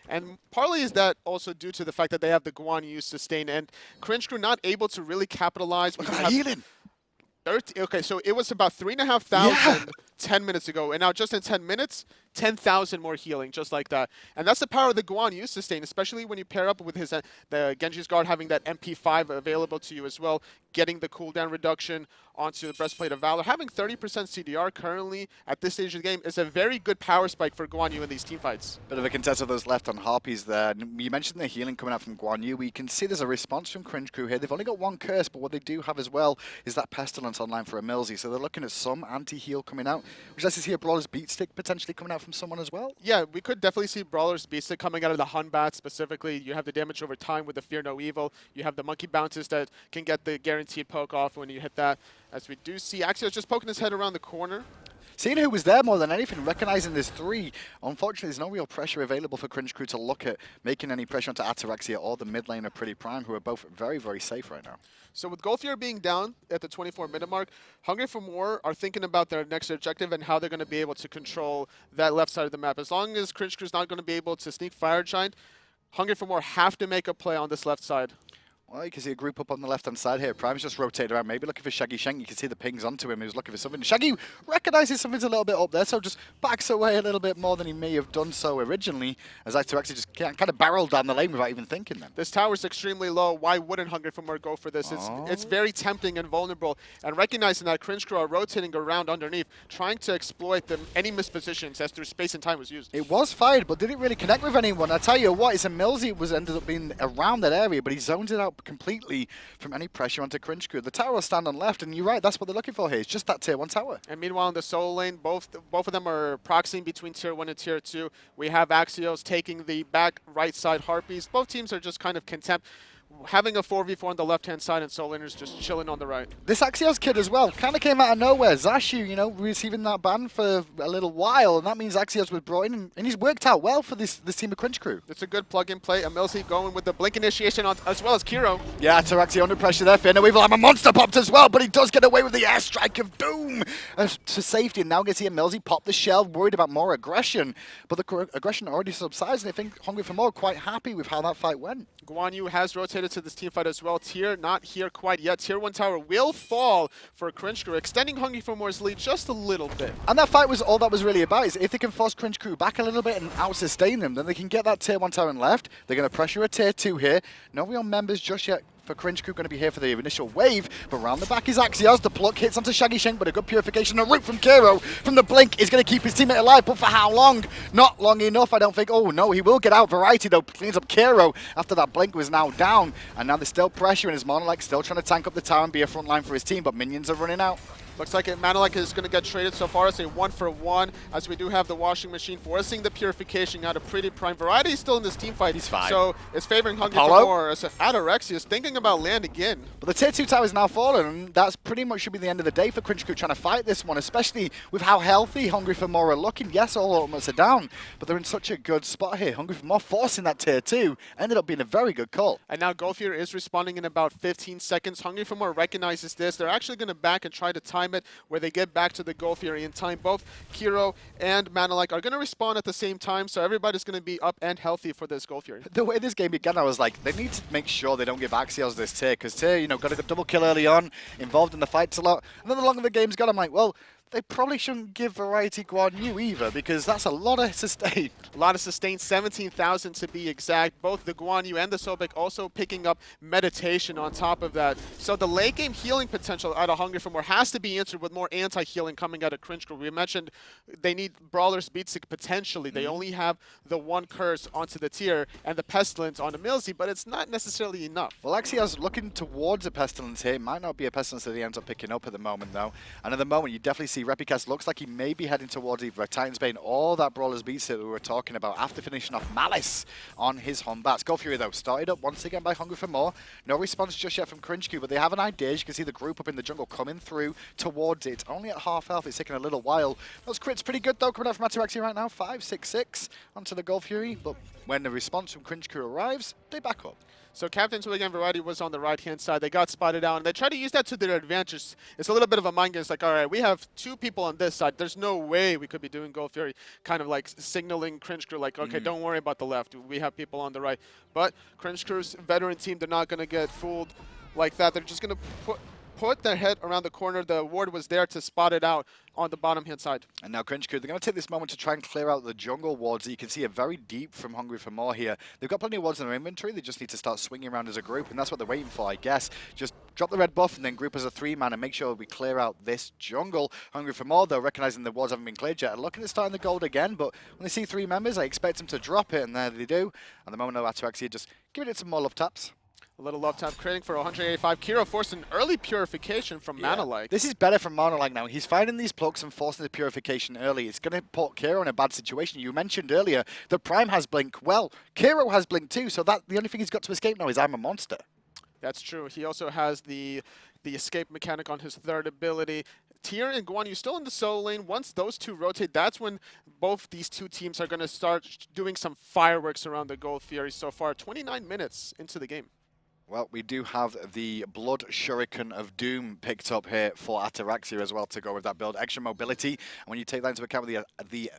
And partly is that also due to the fact that they have the Guan use sustain, and Cringe Crew not able to really capitalize. Healing. Okay, so it was about 3,500 10 minutes ago, and now just in 10 minutes, 10,000 more healing, just like that. And that's the power of the Guan use sustain, especially when you pair up with his the Genji's Guard having that MP5 available to you as well, getting the cooldown reduction onto the Breastplate of Valor. Having 30% CDR currently at this stage of the game is a very good power spike for Guan Yu in these teamfights. Bit of a contest of those left on Harpies there. You mentioned the healing coming out from Guan Yu. We can see there's a response from Cringe Crew here. They've only got 1 curse, but what they do have as well is that Pestilence online for EmilZy. So they're looking at some anti-heal coming out. Would you like to see a Brawler's Beat Stick potentially coming out from someone as well? Yeah, we could definitely see Brawler's Beat Stick coming out of the Hun Bat specifically. You have the damage over time with the Fear No Evil. You have the Monkey Bounces that can get the guaranteed poke off when you hit that. As we do see Axioz just poking his head around the corner. Seeing who was there more than anything, recognizing there's 3. Unfortunately, there's no real pressure available for Cringe Crew to look at making any pressure onto Ataraxia or the mid laner PrettyPriMe, who are both very, very safe right now. So with Goal Fury being down at the 24-minute mark, Hungry for More are thinking about their next objective and how they're going to be able to control that left side of the map. As long as Cringe Crew's not going to be able to sneak Fire Giant, Hungry for More have to make a play on this left side. Well, you can see a group up on the left-hand side here. Prime's just rotated around, maybe looking for Shaggyshenk. You can see the pings onto him. He was looking for something. Shaggy recognizes something's a little bit up there, so just backs away a little bit more than he may have done so originally, as Ataraxia just kind of barreled down the lane without even thinking then. This tower's extremely low. Why wouldn't Hungry for More go for this? It's very tempting and vulnerable, and recognizing that Cringe Crew are rotating around underneath, trying to exploit any mispositions as through space and time was used. It was fired, but didn't really connect with anyone. I tell you what, it's EmilZy was ended up being around that area, but he zones it out completely from any pressure onto Cringe Crew. The tower will stand on left, and you're right, that's what they're looking for here. It's just that tier 1 tower. And meanwhile, in the solo lane, both of them are proxying between tier 1 and tier 2. We have Axioz taking the back right side Harpies. Both teams are just kind of content. Having a 4v4 on the left-hand side and solo laners just chilling on the right. This Axioz kid as well kind of came out of nowhere. Zashu, you know, receiving that ban for a little while, and that means Axioz was brought in, and he's worked out well for this team of Cringe Crew. It's a good plug-and play. EmilZy going with the blink initiation on, as well as Kero. Yeah, Ataraxia under pressure there. Fear No Evil. I'm a monster popped as well, but he does get away with the airstrike of doom to safety. And now we can see EmilZy pop the shell, worried about more aggression, but the aggression already subsides, and I think Hungry for More quite happy with how that fight went. Guan Yu has rotated to this team fight as well. Tier not here quite yet. Tier 1 tower will fall for Cringe Crew, extending Hungry for More's lead just a little bit. And that fight was all that was really about. Is if they can force Cringe Crew back a little bit and out-sustain them, then they can get that tier 1 tower in left. They're going to pressure a tier 2 here. No real members just yet for Cringe Crew, going to be here for the initial wave, but round the back is Axioz. The pluck hits onto Shaggyshenk, but a good purification. A root from Kero from the blink is going to keep his teammate alive, but for how long? Not long enough, I don't think. Oh no, he will get out. Variety though cleans up Kero after that blink was now down, and now they're still pressuring his MANALIKE, still trying to tank up the tower and be a front line for his team, but minions are running out. Looks like MANALIKE is going to get traded so far as a 1-for-1, as we do have the washing machine forcing the purification out of PrettyPriMe. Variety is still in this team fight, He's fine. so it's favoring Hungry Apollo? for more. As Ataraxia is thinking about land again. But the tier 2 tower is now fallen, and that's pretty much should be the end of the day for Cringe Crew trying to fight this one, especially with how healthy Hungry for More are looking. Yes, all ultimates are down, but they're in such a good spot here. Hungry for More forcing that tier 2 ended up being a very good call. And now Golfier is responding in about 15 seconds. Hungry for More recognizes this. They're actually going to back and try to time it where they get back to the Golfier in time. Both Kero and MANALIKE are going to respawn at the same time, so everybody's going to be up and healthy for this Golfier. The way this game began, I was like, they need to make sure they don't give Axioz this tier, because tier, you know, got a good double kill early on, involved in the fights a lot, and then the longer the game's gone, I'm like, well, they probably shouldn't give Variety Guan Yu either, because that's a lot of sustain. A lot of sustain, 17,000 to be exact. Both the Guan Yu and the Sobek also picking up meditation on top of that. So the late game healing potential out of Hungry for More has to be answered with more anti-healing coming out of Cringe Crew. We mentioned they need Brawler's Beatsick potentially. They only have the one curse onto the tier and the Pestilence on EmilZy, but it's not necessarily enough. Well, Axioz looking towards a Pestilence here. It might not be a Pestilence that he ends up picking up at the moment, though. And at the moment, you definitely see Repikas looks like he may be heading towards either a Titan's Bane or that Brawler's Beast that we were talking about after finishing off Malice on his home Batz. Golfier, though, started up once again by Hungry for More. No response just yet from Cringe Crew, but they have an idea. As you can see the group up in the jungle coming through towards it. Only at half health. It's taking a little while. Those crits pretty good, though, coming out from Ataraxia right now. 5-6-6 onto the Golfier, but when the response from Cringe Crew arrives, they back up. So CaptainTwig and Variety was on the right-hand side. They got spotted out, and they try to use that to their advantage. It's a little bit of a mind game. It's like, all right, we have two people on this side. There's no way we could be doing Gold Fury, kind of like signaling Cringe Crew, like, okay, don't worry about the left. We have people on the right. But Cringe Crew's veteran team, they're not going to get fooled like that. They're just going to put their head around the corner. The ward was there to spot it out on the bottom-hand side. And now Cringe Crew, they're going to take this moment to try and clear out the jungle wards that you can see are very deep from Hungry for More here. They've got plenty of wards in their inventory. They just need to start swinging around as a group, and that's what they're waiting for, I guess. Just drop the red buff and then group as a 3-man and make sure we clear out this jungle. Hungry for More, though, recognizing the wards haven't been cleared yet, are looking at starting the gold again, but when they see 3 members, I expect them to drop it, and there they do. And the moment of Ataraxia, just giving it some more love taps. A little love tap creating for 185. Kero forced an early purification from MANALIKE. This is better from MANALIKE now. He's finding these plucks and forcing the purification early. It's going to put Kero in a bad situation. You mentioned earlier that Prime has Blink. Well, Kero has Blink too, so that the only thing he's got to escape now is I'm a monster. That's true. He also has the escape mechanic on his third ability. Tian and Guan, you're still in the solo lane. Once those two rotate, that's when both these two teams are going to start doing some fireworks around the Gold Fury so far. 29 minutes into the game. Well, we do have the Blood Shuriken of Doom picked up here for Ataraxia as well to go with that build. Extra mobility, and when you take that into account with the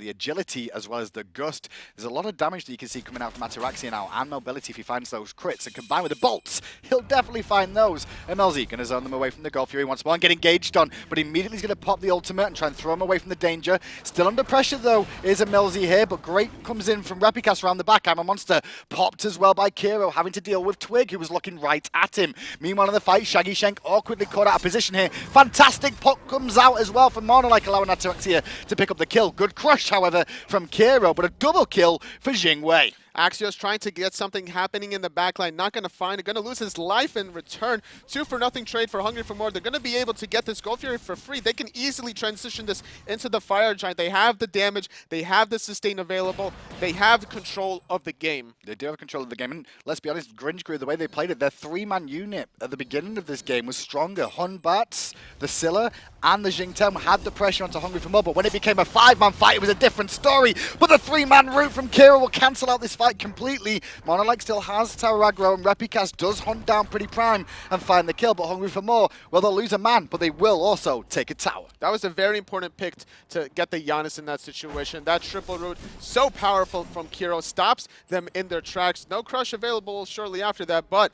agility as well as the gust, there's a lot of damage that you can see coming out from Ataraxia now, and mobility if he finds those crits, and combined with the bolts, he'll definitely find those. EmilZy going to zone them away from the Gold Fury once more and get engaged on, but immediately he's going to pop the ultimate and try and throw him away from the danger. Still under pressure though is EmilZy here, but great comes in from Repikas around the back. I'm a monster popped as well by Kero, having to deal with Twig, who was looking right at him. Meanwhile in the fight, Shaggyshenk awkwardly caught out of position here. Fantastic puck comes out as well from MANALIKE, allowing Ataraxia to pick up the kill. Good crush, however, from Kero, but a double kill for Xing. Axioz trying to get something happening in the backline. Not going to find it. Going to lose his life in return. 2-for-0 trade for Hungry for More. They're going to be able to get this Gold Fury for free. They can easily transition this into the Fire Giant. They have the damage. They have the sustain available. They have control of the game. They do have control of the game. And let's be honest, Cringe Crew, the way they played it, their 3-man unit at the beginning of this game was stronger. Batz, the Scylla, and the Jing had the pressure onto Hungry for More. But when it became a 5-man fight, it was a different story. But the 3-man route from Kero will cancel out this fight completely. MANALIKE still has tower aggro, and Repikas does hunt down PrettyPriMe and find the kill, but Hungry for More, well, they'll lose a man, but they will also take a tower. That was a very important pick to get the Janus in that situation. That triple root, so powerful from Kero, stops them in their tracks. No crush available shortly after that, but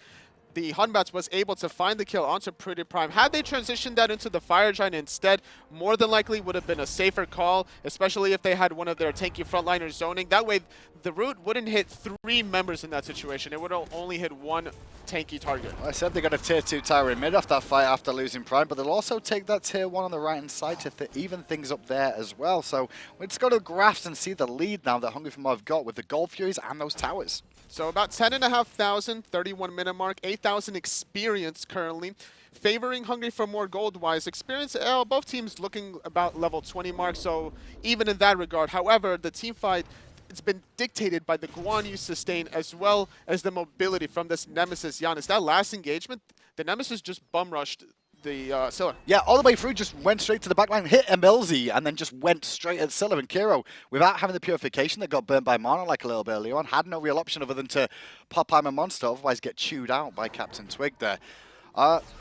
the Hunbats was able to find the kill onto PrettyPriMe. Had they transitioned that into the Fire Giant instead, more than likely would have been a safer call, especially if they had one of their tanky frontliners zoning. That way, the root wouldn't hit 3 members in that situation. It would only hit 1 tanky target. Well, I said they got a tier 2 tower in mid off that fight after losing Prime, but they'll also take that tier 1 on the right-hand side to even things up there as well. So let's go to the graphs and see the lead now that Hungry for More have got with the Gold Furies and those towers. So about 10,500, 31-minute mark, 8,000 experience currently. Favoring Hungry for More gold-wise. Experience, both teams looking about level 20 mark, so even in that regard. However, the team fight, it's been dictated by the Guan you sustain as well as the mobility from this Nemesis Janus. That last engagement, the Nemesis just bum-rushed the Scylla. Yeah, all the way through, just went straight to the backline, hit EmilZy, and then just went straight at Scylla and Kero without having the purification that got burned by MANALIKE a little bit earlier on. Had no real option other than to pop I'm a monster, otherwise get chewed out by CaptainTwig there.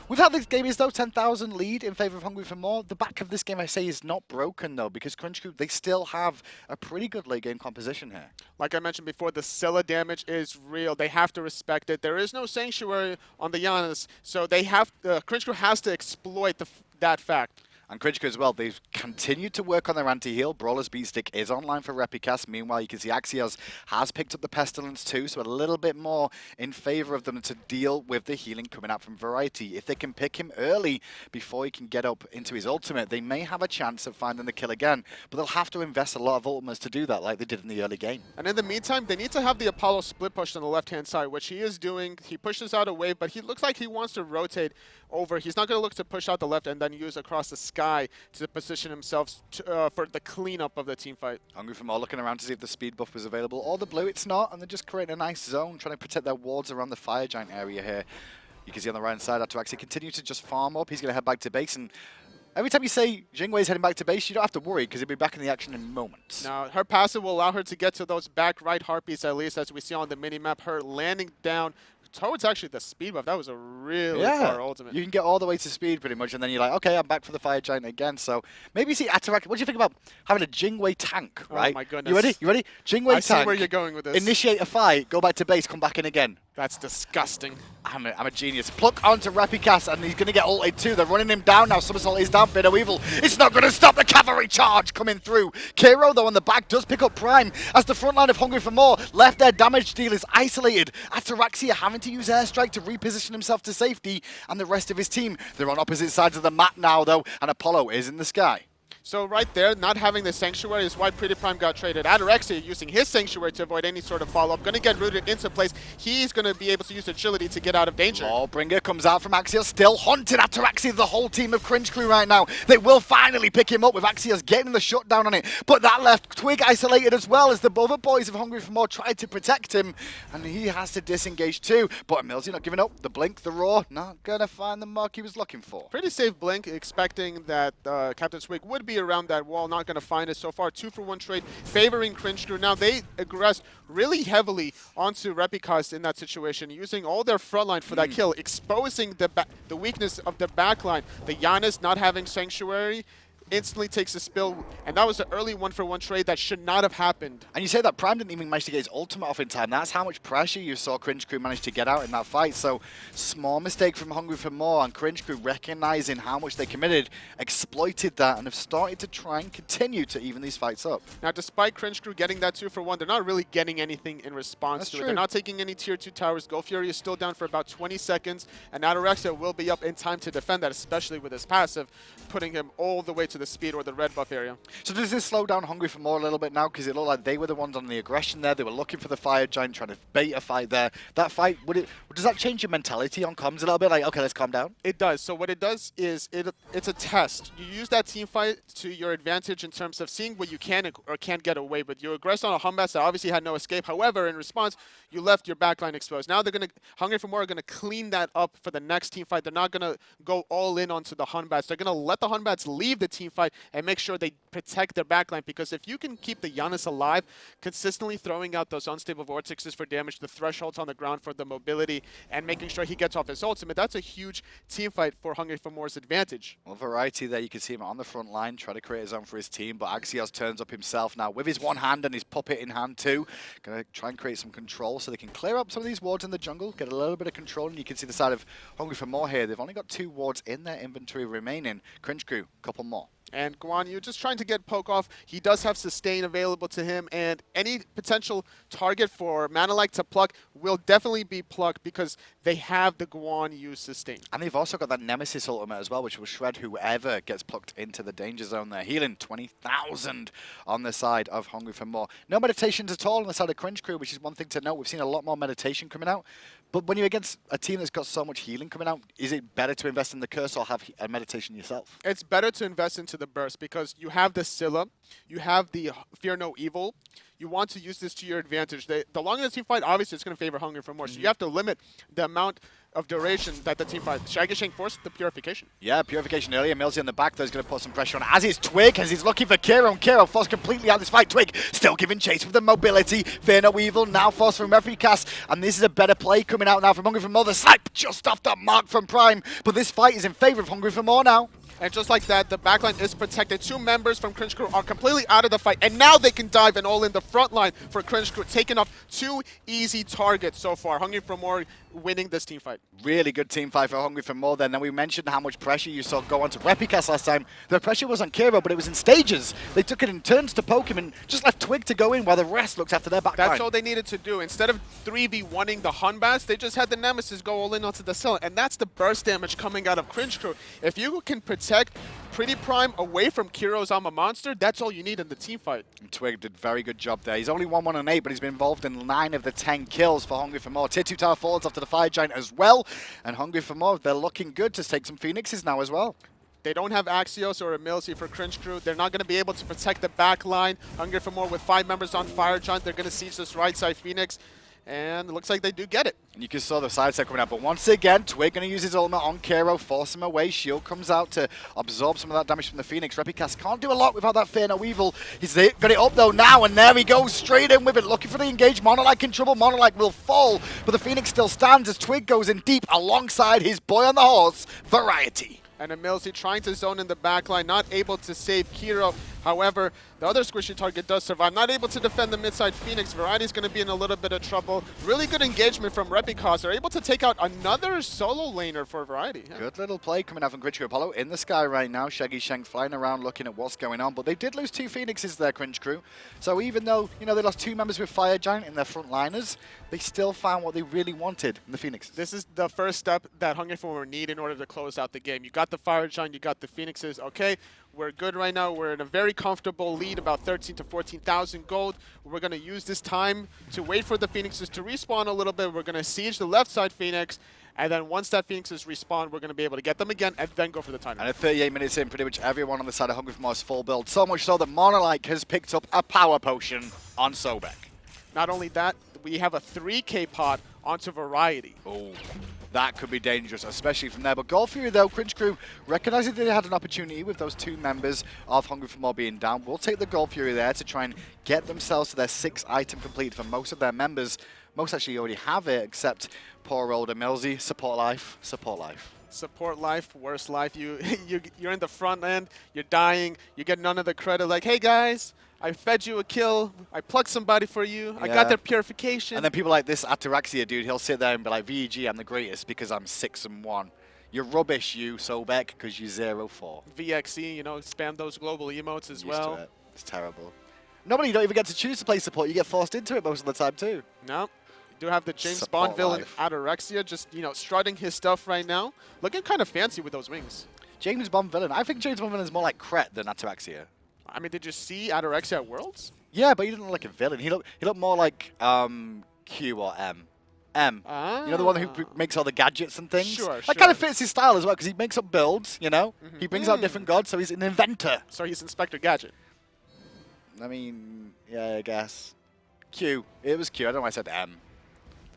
We've had this game is though 10,000 lead in favor of Hungry for More. The back of this game I say is not broken though, because Cringe Crew, they still have a pretty good late game composition here. Like I mentioned before, the Scylla damage is real. They have to respect it. There is no sanctuary on the Janus, so they have Cringe Crew has to exploit that fact. And Cringe Crew as well, they've continued to work on their anti-heal. Brawler's Beat Stick is online for Repikas. Meanwhile, you can see Axioz has picked up the Pestilence too, so a little bit more in favor of them to deal with the healing coming out from Variety. If they can pick him early before he can get up into his ultimate, they may have a chance of finding the kill again, but they'll have to invest a lot of ultimates to do that like they did in the early game. And in the meantime, they need to have the Apollo split push on the left-hand side, which he is doing. He pushes out a wave, but he looks like he wants to rotate over. He's not going to look to push out the left and then use across the sky to position himself for the cleanup of the team fight. Hungry for More looking around to see if the speed buff was available, or the blue it's not, and they're just creating a nice zone, trying to protect their wards around the Fire Giant area here. You can see on the right side, Ataraxia continue to just farm up. He's going to head back to base, and every time you say Jingwei's heading back to base, you don't have to worry, because he'll be back in the action in moments. Now, her passive will allow her to get to those back right harpies, at least, as we see on the mini-map. Her landing down towards actually the speed buff. That was a really far ultimate. You can get all the way to speed pretty much, and then you're like, okay, I'm back for the Fire Giant again. So maybe see Ataraxia. What do you think about having a Jingwei tank, right? Oh my goodness. You ready? You ready? Jingwei tank. I see where you're going with this. Initiate a fight, go back to base, come back in again. That's disgusting. I'm a genius. Pluck onto Repikas, and he's going to get ulted too. They're running him down now. Somersault is down. Bit of evil. It's not going to stop the cavalry charge coming through. Kero, though, on the back does pick up Prime as the front line of Hungry for More left their damage deal is isolated. Ataraxia having to use airstrike to reposition himself to safety, and the rest of his team, they're on opposite sides of the map now, though, and Apollo is in the sky. So right there, not having the Sanctuary is why PrettyPriMe got traded. Ataraxia using his Sanctuary to avoid any sort of follow-up. Going to get rooted into place. He's going to be able to use agility to get out of danger. Lawbringer comes out from Axioz, still haunting Ataraxia, the whole team of Cringe Crew right now. They will finally pick him up with Axioz getting the shutdown on it. But that left Twig isolated as well as the other boys of Hungry for More tried to protect him. And he has to disengage too. But EmilZy not giving up. The blink, the roar, not going to find the mark he was looking for. Pretty safe blink, expecting that CaptainTwig would be around that wall. Not going to find it so far. 2-for-1 trade favoring Cringe Crew. Now they aggressed really heavily onto Repikas in that situation, using all their frontline for that kill, exposing the weakness of the backline. The Janus not having Sanctuary instantly takes a spill, and that was an early 1-for-1 trade that should not have happened. And you say that Prime didn't even manage to get his ultimate off in time. That's how much pressure you saw Cringe Crew manage to get out in that fight. So small mistake from Hungry for More, and Cringe Crew recognizing how much they committed, exploited that, and have started to try and continue to even these fights up. Now, despite Cringe Crew getting that 2-for-1, they're not really getting anything in response to it. They're not taking any tier 2 towers. Go Fury is still down for about 20 seconds, and Ataraxia will be up in time to defend that, especially with his passive, putting him all the way to the speed or the red buff area. So does this slow down Hungry for More a little bit now? Because it looked like they were the ones on the aggression there. They were looking for the Fire Giant, trying to bait a fight there. That fight, does that change your mentality on comms a little bit? Like, okay, let's calm down? It does. So what it does is it's a test. You use that team fight to your advantage in terms of seeing what you can or can't get away with. You aggressed on a Humbats that obviously had no escape. However, in response, you left your backline exposed. Now Hungry for More are going to clean that up for the next team fight. They're not going to go all in onto the Humbats. They're going to let the Humbats leave the team team fight and make sure they protect their backline, because if you can keep the Janus alive, consistently throwing out those unstable vortexes for damage, the thresholds on the ground for the mobility, and making sure he gets off his ultimate, that's a huge team fight for Hungry for More's advantage. Well, variety there. You can see him on the front line, try to create his own for his team, but Axioz turns up himself now with his one hand and his puppet in hand too. Gonna try and create some control so they can clear up some of these wards in the jungle, get a little bit of control, and you can see the side of Hungry for More here. They've only got 2 wards in their inventory remaining. Cringe Crew, couple more. And Guan, you're just trying to get poke off. He does have sustain available to him, and any potential target for MANALIKE to pluck will definitely be plucked because they have the Guan use sustain. And they've also got that Nemesis ultimate as well, which will shred whoever gets plucked into the danger zone there. Healing 20,000 on the side of Hungry for More. No meditations at all on the side of Cringe Crew, which is one thing to note. We've seen a lot more meditation coming out. But when you're against a team that's got so much healing coming out, is it better to invest in the curse or have a meditation yourself? It's better to invest into the burst because you have the Scylla, you have the Fear No Evil. You want to use this to your advantage. The longer the team fight, obviously it's going to favor Hungry for More. So you have to limit the amount of duration that the team fight. Shaggyshenk forced the Purification. Yeah, Purification earlier. EmilZy in the back, though, is going to put some pressure on. As is Twig, as he's looking for Kero, and Kero forced completely out of this fight. Twig still giving chase with the mobility. Fear No Evil, now forced from Repikas, and this is a better play coming out now from Hungry for More. The snipe just off that mark from Prime, but this fight is in favor of Hungry for More now. And just like that, the backline is protected. 2 members from Cringe Crew are completely out of the fight, and now they can dive and all in the front line for Cringe Crew, taking off 2 easy targets so far. Hungry for More winning this team fight. Really good team fight for Hungry for More then. Now we mentioned how much pressure you saw go on to Repikas last time. The pressure was on Kero, but it was in stages. They took it in turns to poke him and just left Twig to go in while the rest looked after their backline. That's all they needed to do. Instead of 3v1ing the Hun Batz, they just had the Nemesis go all in onto the Scylla, and that's the burst damage coming out of Cringe Crew. If you can protect PrettyPriMe away from Kero's I'm a Monster, that's all you need in the team fight. And Twig did a very good job there. He's only 1-1-8, but he's been involved in 9 of the 10 kills for Hungry for More. Tier 2 tower falls after the Fire Giant as well, and Hungry for More, they're looking good to take some Phoenixes now as well. They don't have Axioz or EmilZy for Cringe Crew. They're not going to be able to protect the back line. Hungry for More with 5 members on Fire Giant. They're going to siege this right side Phoenix. And it looks like they do get it. And you can saw the side set coming out, but once again, Twig going to use his ultimate on Kero, force him away. Shield comes out to absorb some of that damage from the Phoenix. Repikas can't do a lot without that Fear No Evil. He's got it up though now, and there he goes, straight in with it, looking for the engage. MANALIKE in trouble. MANALIKE will fall, but the Phoenix still stands as Twig goes in deep alongside his boy on the horse, Variety. And EmilZy trying to zone in the backline, not able to save Kero. However, the other squishy target does survive. Not able to defend the mid-side Phoenix. Variety's going to be in a little bit of trouble. Really good engagement from Repikas. They're able to take out another solo laner for Variety. Yeah. Good little play coming out from Cringe Crew. Apollo in the sky right now. Shaggyshenk flying around looking at what's going on. But they did lose 2 Phoenixes there, Cringe Crew. So even though, you know, they lost 2 members with Fire Giant in their front liners, they still found what they really wanted in the Phoenixes. This is the first step that Hungry for More need in order to close out the game. You got the Fire Giant, you got the Phoenixes. Okay, we're good right now. We're in a very comfortable lead, about 13 to 14,000 gold. We're going to use this time to wait for the Phoenixes to respawn a little bit. We're going to siege the left side Phoenix. And then once that Phoenixes respawn, we're going to be able to get them again and then go for the timer. And at 38 minutes in, pretty much everyone on the side of Hungry for More is full build. So much so that MANALIKE has picked up a power potion on Sobek. Not only that, we have a 3k pot onto Variety. Oh, that could be dangerous, especially from there. But Gold Fury, though, Cringe Crew, recognizing they had an opportunity with those 2 members of Hungry for More being down, will take the Gold Fury there to try and get themselves to their 6th item complete for most of their members. Most actually already have it, except poor old EmilZy. Support life, support life. Support life, worst life. You're in the front end, you're dying, you get none of the credit. Like, hey guys, I fed you a kill, I plugged somebody for you, I got their purification. And then people like this Ataraxia dude, he'll sit there and be like, VEG, I'm the greatest because I'm 6-1. You're rubbish, you, Sobek, because you're 0-4. VXE, you know, spam those global emotes as well. It's terrible. Normally you don't even get to choose to play support, you get forced into it most of the time too. No. You do have the James Bond villain Ataraxia just, you know, strutting his stuff right now. Looking kind of fancy with those wings. James Bond villain. I think James Bond villain is more like Kret than Ataraxia. I mean, did you see Ataraxia at Worlds? Yeah, but he didn't look like a villain. He looked more like Q or M. You know, the one who makes all the gadgets and things? Sure, That kind of fits his style as well, because he makes up builds, you know? He brings out different gods, so he's an inventor. So he's Inspector Gadget. I mean, yeah, I guess. Q. It was Q. I don't know why I said M.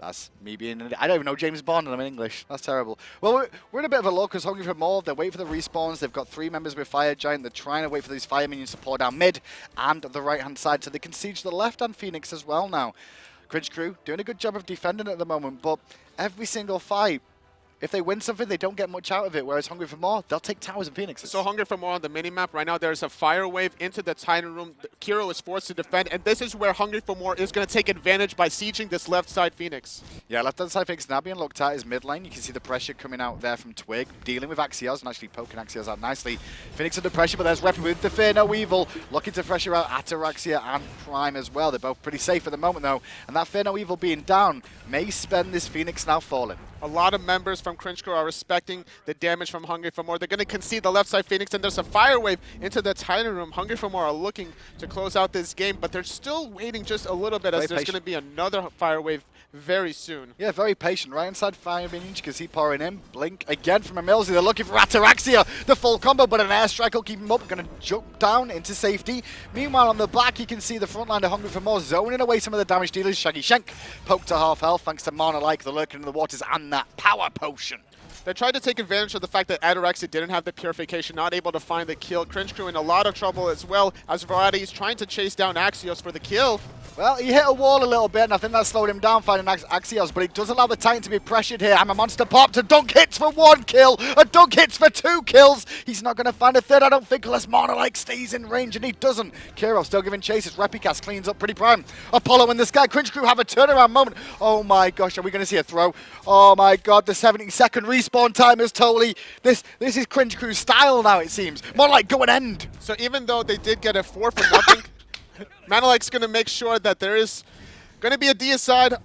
That's me being... I don't even know James Bond and I'm in English. That's terrible. Well, we're in a bit of a lull because Hungry for More. They're waiting for the respawns. They've got 3 members with Fire Giant. They're trying to wait for these Fire Minions to pour down mid and the right-hand side so they can siege the left-hand Phoenix as well now. Cringe Crew doing a good job of defending at the moment, but every single fight, if they win something, they don't get much out of it, whereas Hungry for More, they'll take towers and Phoenixes. So Hungry for More on the minimap, right now there's a fire wave into the Titan room. Kero is forced to defend, and this is where Hungry for More is going to take advantage by sieging this left side Phoenix. Yeah, left-hand side Phoenix now being looked at is mid lane. You can see the pressure coming out there from Twig, dealing with Axioz and actually poking Axioz out nicely. Phoenix under pressure, but there's Repi with the Fear No Evil, looking to pressure out Ataraxia and Prime as well. They're both pretty safe at the moment, though, and that Fear No Evil being down may spend this Phoenix now falling. A lot of members from Cringe Crew are respecting the damage from Hungry for More. They're going to concede the left side Phoenix, and there's a fire wave into the Titan room. Hungry for More are looking to close out this game, but they're still waiting just a little bit as there's going to be another fire wave very soon. Yeah, very patient. Right inside Fire Minions, you can see pouring in. Blink again from EmilZy. They're looking for Ataraxia, the full combo, but an airstrike will keep him up. Going to jump down into safety. Meanwhile, on the back, you can see the front line of Hungry for More zoning away some of the damage dealers. Shaggyshenk poked to half health thanks to MANALIKE, the lurking in the waters, and that power potion. They tried to take advantage of the fact that Ataraxia didn't have the purification, not able to find the kill. Cringe Crew in a lot of trouble as well, as Variety is trying to chase down Axioz for the kill. Well, he hit a wall a little bit, and I think that slowed him down finding Axioz, but it does allow the Titan to be pressured here. I'm a monster popped, a dunk hits for 1 kill, a dunk hits for 2 kills. He's not going to find a third, I don't think, unless MANALIKE stays in range, and he doesn't. Kero still giving chases. Repikas cleans up PrettyPriMe. Apollo in the sky. Cringe Crew have a turnaround moment. Oh my gosh, are we going to see a throw? Oh my god, the 70-second respawn time is totally... This is Cringe Crew's style now, it seems. MANALIKE go and end. So even though they did get a 4 for nothing, MANALIKE's going to make sure that there is going to be a deicide.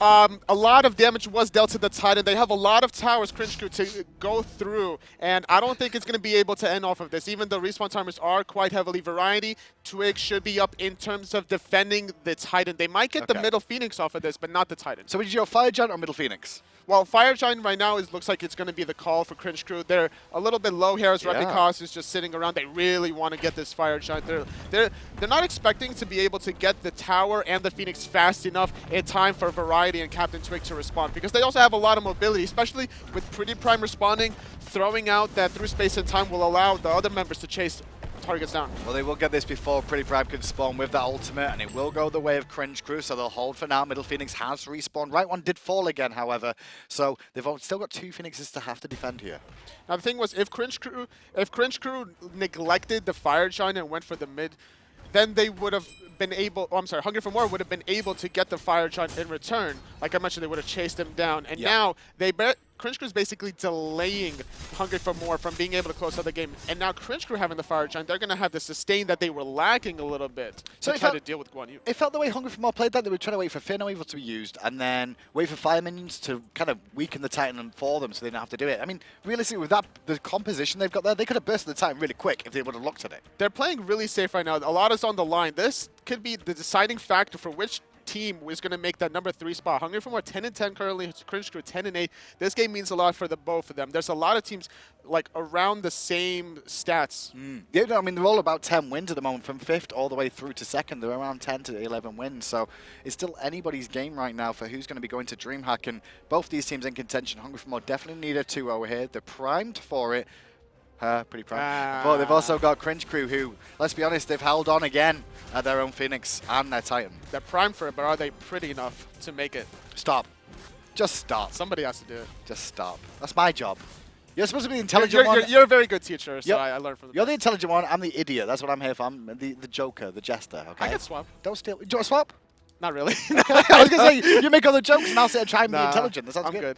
A lot of damage was dealt to the Titan. They have a lot of towers, Cringe Crew, to go through, and I don't think it's going to be able to end off of this. Even though respawn timers are quite heavily Variety, Twig should be up in terms of defending the Titan. They might get the middle Phoenix off of this, but not the Titan. So is your Fire Giant or middle Phoenix? Well, Fire Giant right now looks like it's going to be the call for Cringe Crew. They're a little bit low here as Repikas is just sitting around. They really want to get this Fire Giant. They're not expecting to be able to get the tower and the Phoenix fast enough in time for Variety and CaptainTwig to respond, because they also have a lot of mobility, especially with PrettyPriMe responding. Throwing out that through space and time will allow the other members to chase targets down. Well, they will get this before PrettyPriMe can spawn with that ultimate, and it will go the way of Cringe Crew, so they'll hold for now. Middle Phoenix has respawned. Right one did fall again, however, so they've still got 2 Phoenixes to have to defend here. Now the thing was, if Cringe Crew neglected the Fire Giant and went for the mid, then they would have been able, Hungry for More would have been able to get the Fire Giant in return. Like I mentioned, they would have chased them down, and now Cringe Crew is basically delaying Hungry for More from being able to close out the game. And now Cringe Crew having the Fire Giant, they're going to have the sustain that they were lacking a little bit to try to deal with Guan. It felt the way Hungry for More played that. They were trying to wait for Fear No Evil to be used and then wait for Fire Minions to kind of weaken the Titan and for them so they don't have to do it. I mean, realistically, with that, the composition they've got there, they could have bursted the Titan really quick if they would have looked at it. They're playing really safe right now. A lot is on the line. This could be the deciding factor for which team is going to make that number 3 spot. Hungry for More 10-10 currently, Cringe Crew 10-8. This game means a lot for the both of them. There's a lot of teams like around the same stats. Yeah, I mean, they're all about 10 wins at the moment, from 5th all the way through to 2nd. They're around 10 to 11 wins, so it's still anybody's game right now for who's going to be going to DreamHack, and both these teams in contention. Hungry for More definitely need a 2-0 here. They're primed for it. Pretty proud. But they've also got Cringe Crew who, let's be honest, they've held on again at their own Phoenix and their Titan. They're primed for it, but are they pretty enough to make it? Stop. Just stop. Somebody has to do it. Just stop. That's my job. You're supposed to be the intelligent one. You're a very good teacher, so I learned from the You're the intelligent one. I'm the idiot. That's what I'm here for. I'm the joker, the jester, okay? I can swap. Don't steal. Do you want to swap? Not really. I was going to say, you make all the jokes and I'll sit and try and be intelligent. That sounds I'm good.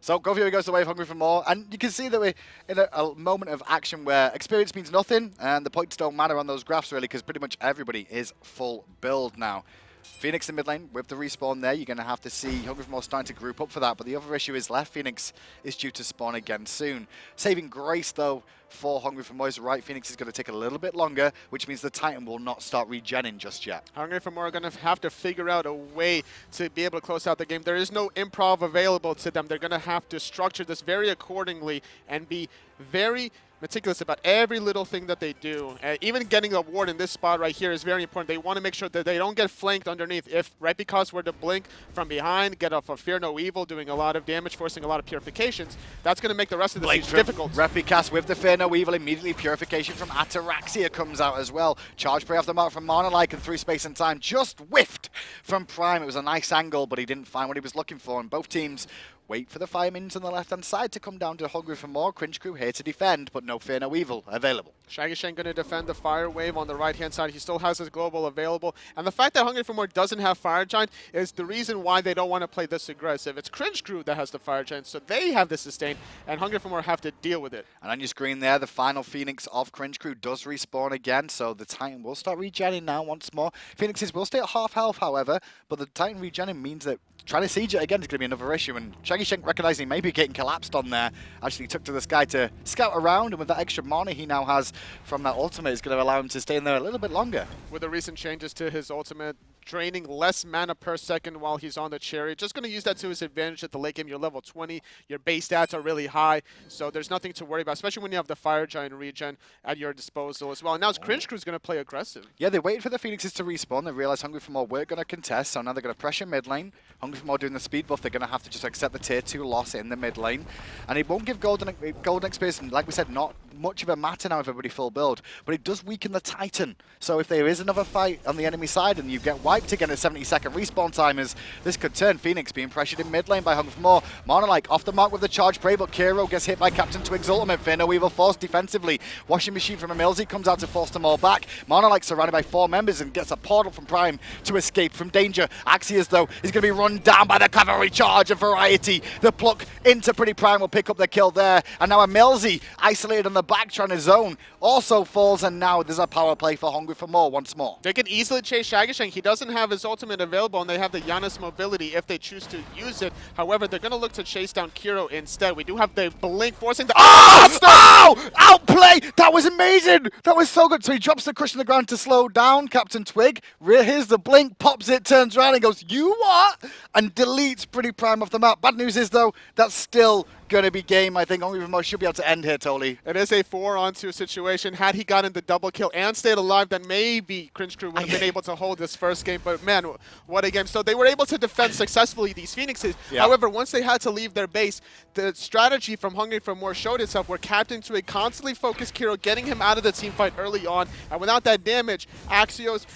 So Govio goes away Hungry for More, and you can see that we're in a moment of action where experience means nothing, and the points don't matter on those graphs really, because pretty much everybody is full build now. Phoenix in mid lane with the respawn there. You're going to have to see Hungry for More starting to group up for that, but the other issue is left Phoenix is due to spawn again soon. Saving grace though for Hungry for More is right Phoenix is going to take a little bit longer, which means the Titan will not start regenning just yet. Hungry for More are going to have to figure out a way to be able to close out the game. There is no improv available to them. They're going to have to structure this very accordingly and be very meticulous about every little thing that they do. Even getting the ward in this spot right here is very important. They want to make sure that they don't get flanked underneath. If Repikas were to blink from behind, get off of Fear No Evil, doing a lot of damage, forcing a lot of purifications, that's going to make the rest of the siege difficult. Repikas with the Fear No Evil, immediately purification from Ataraxia comes out as well. Charge spray off the mark from MANALIKE, and through space and time just whiffed from Prime. It was a nice angle, but he didn't find what he was looking for, and both teams wait for the fire minions on the left-hand side to come down to Hungry for More. Cringe Crew here to defend, but no Fear No Evil available. Shaggyshenk going to defend the Fire Wave on the right-hand side. He still has his global available. And the fact that Hungry for More doesn't have Fire Giant is the reason why they don't want to play this aggressive. It's Cringe Crew that has the Fire Giant, so they have the sustain, and Hungry for More have to deal with it. And on your screen there, the final Phoenix of Cringe Crew does respawn again, so the Titan will start regenning now once more. Phoenixes will stay at half health, however, but the Titan regenning means that trying to siege it again is going to be another issue, and Shaggyshenk, recognizing he may be getting collapsed on there, actually took to the sky to scout around, and with that extra mana he now has from that ultimate, is going to allow him to stay in there a little bit longer. With the recent changes to his ultimate, draining less mana per second while he's on the chariot, just going to use that to his advantage at the late game. You're level 20, your base stats are really high, so there's nothing to worry about, especially when you have the Fire Giant regen at your disposal as well. And now Cringe Crew's going to play aggressive. Yeah, they waited for the Phoenixes to respawn. They realized Hungry for More weren't going to contest, so now they're going to pressure mid lane. Hungry for More doing the speed buff, they're going to have to just accept the tier 2 loss in the mid lane. And it won't give golden experience, and like we said, not much of a matter now if everybody full build, but it does weaken the Titan. So if there is another fight on the enemy side and you get wiped again at 70-second respawn timers, this could turn Phoenix being pressured in mid lane by Hungry for More. MANALIKE off the mark with the charge spray, but Kero gets hit by CaptainTwig's ultimate. Fear No Evil forced defensively. Washing Machine from EmilZy comes out to force them all back. MANALIKE surrounded by 4 members and gets a portal from Prime to escape from danger. Axioz, though, is going to be run down by the cavalry charge of Variety. The pluck into PrettyPriMe will pick up the kill there, and now EmilZy, isolated on the back trying to zone, also falls, and now there's a power play for Hungry for More once more. They can easily chase Shaggyshenk. He doesn't have his ultimate available, and they have the Janus mobility if they choose to use it. However, they're going to look to chase down Kero instead. We do have the blink forcing the... Oh! Outplay! That was amazing! That was so good. So he drops the crush on the ground to slow down CaptainTwig. Here's the blink, pops it, turns around and goes, "You what?" And deletes PrettyPriMe off the map. Bad news is, though, that's still going to be game. I think Hungry for More should be able to end here, Toli. It is a 4-on-2 situation. Had he gotten the double kill and stayed alive, then maybe Cringe Crew would have been able to hold this first game. But man, what a game. So they were able to defend successfully these Phoenixes. Yeah. However, once they had to leave their base, the strategy from Hungry for More showed itself, where CaptainTwig constantly focused Kero, getting him out of the team fight early on. And without that damage, Axioz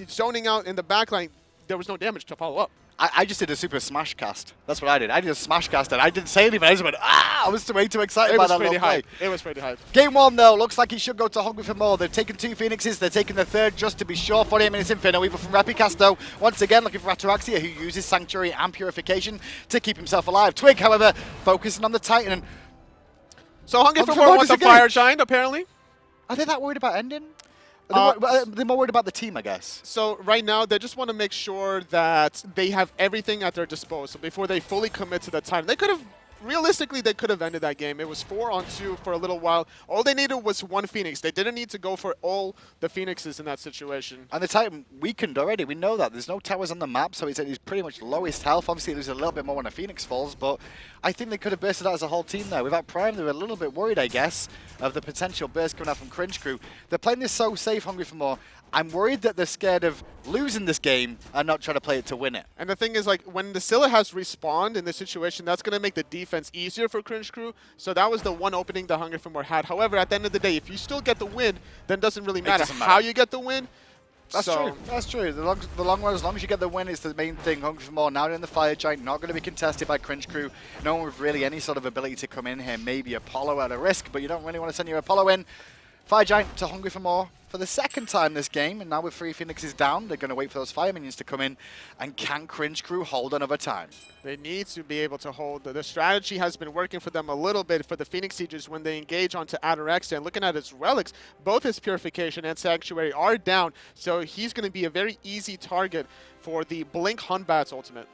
zoning out in the backline, there was no damage to follow up. I just did a super smash cast. That's what I did. I did a smash cast and I didn't say anything. I just went, I was way too excited by that little play. It was pretty hype. Game 1, though, looks like he should go to Hungry for More. They've taken 2 Phoenixes. They're taking the 3rd just to be sure. 48 minutes in, Fear No Evil from Repikas, though. Once again, looking for Ataraxia, who uses Sanctuary and Purification to keep himself alive. Twig, however, focusing on the Titan. And so Hungry for More wants a Fire Giant, apparently. are they that worried about ending? They're more worried about the team, I guess. So right now, they just want to make sure that they have everything at their disposal before they fully commit to the Titan. They could have, realistically, they could have ended that game. It was 4-on-2 for a little while. All they needed was 1 Phoenix. They didn't need to go for all the Phoenixes in that situation. And the Titan weakened already. We know that. There's no towers on the map, so he's pretty much lowest health. Obviously, there's a little bit more when a Phoenix falls, but I think they could have bursted out as a whole team there. Without Prime, they were a little bit worried, I guess, of the potential burst coming out from Cringe Crew. They're playing this so safe, Hungry for More. I'm worried that they're scared of losing this game and not trying to play it to win it. And the thing is, like, when the Scylla has respawned in this situation, that's going to make the defense easier for Cringe Crew. So that was the one opening that Hungry for More had. However, at the end of the day, if you still get the win, then it doesn't really matter how you get the win. That's true. That's true. The long run, as long as you get the win, is the main thing. Hungry for More now in the Fire Giant, not going to be contested by Cringe Crew. No one with really any sort of ability to come in here. Maybe Apollo at a risk, but you don't really want to send your Apollo in. Fire Giant to Hungry for More for the 2nd time this game, and now with 3 Phoenixes down, they're going to wait for those Fire Minions to come in. And can Cringe Crew hold another time? They need to be able to hold. The strategy has been working for them a little bit for the Phoenix Sieges when they engage onto Ataraxia. And looking at his relics, both his Purification and Sanctuary are down, so he's going to be a very easy target for the Blink Batz ultimate.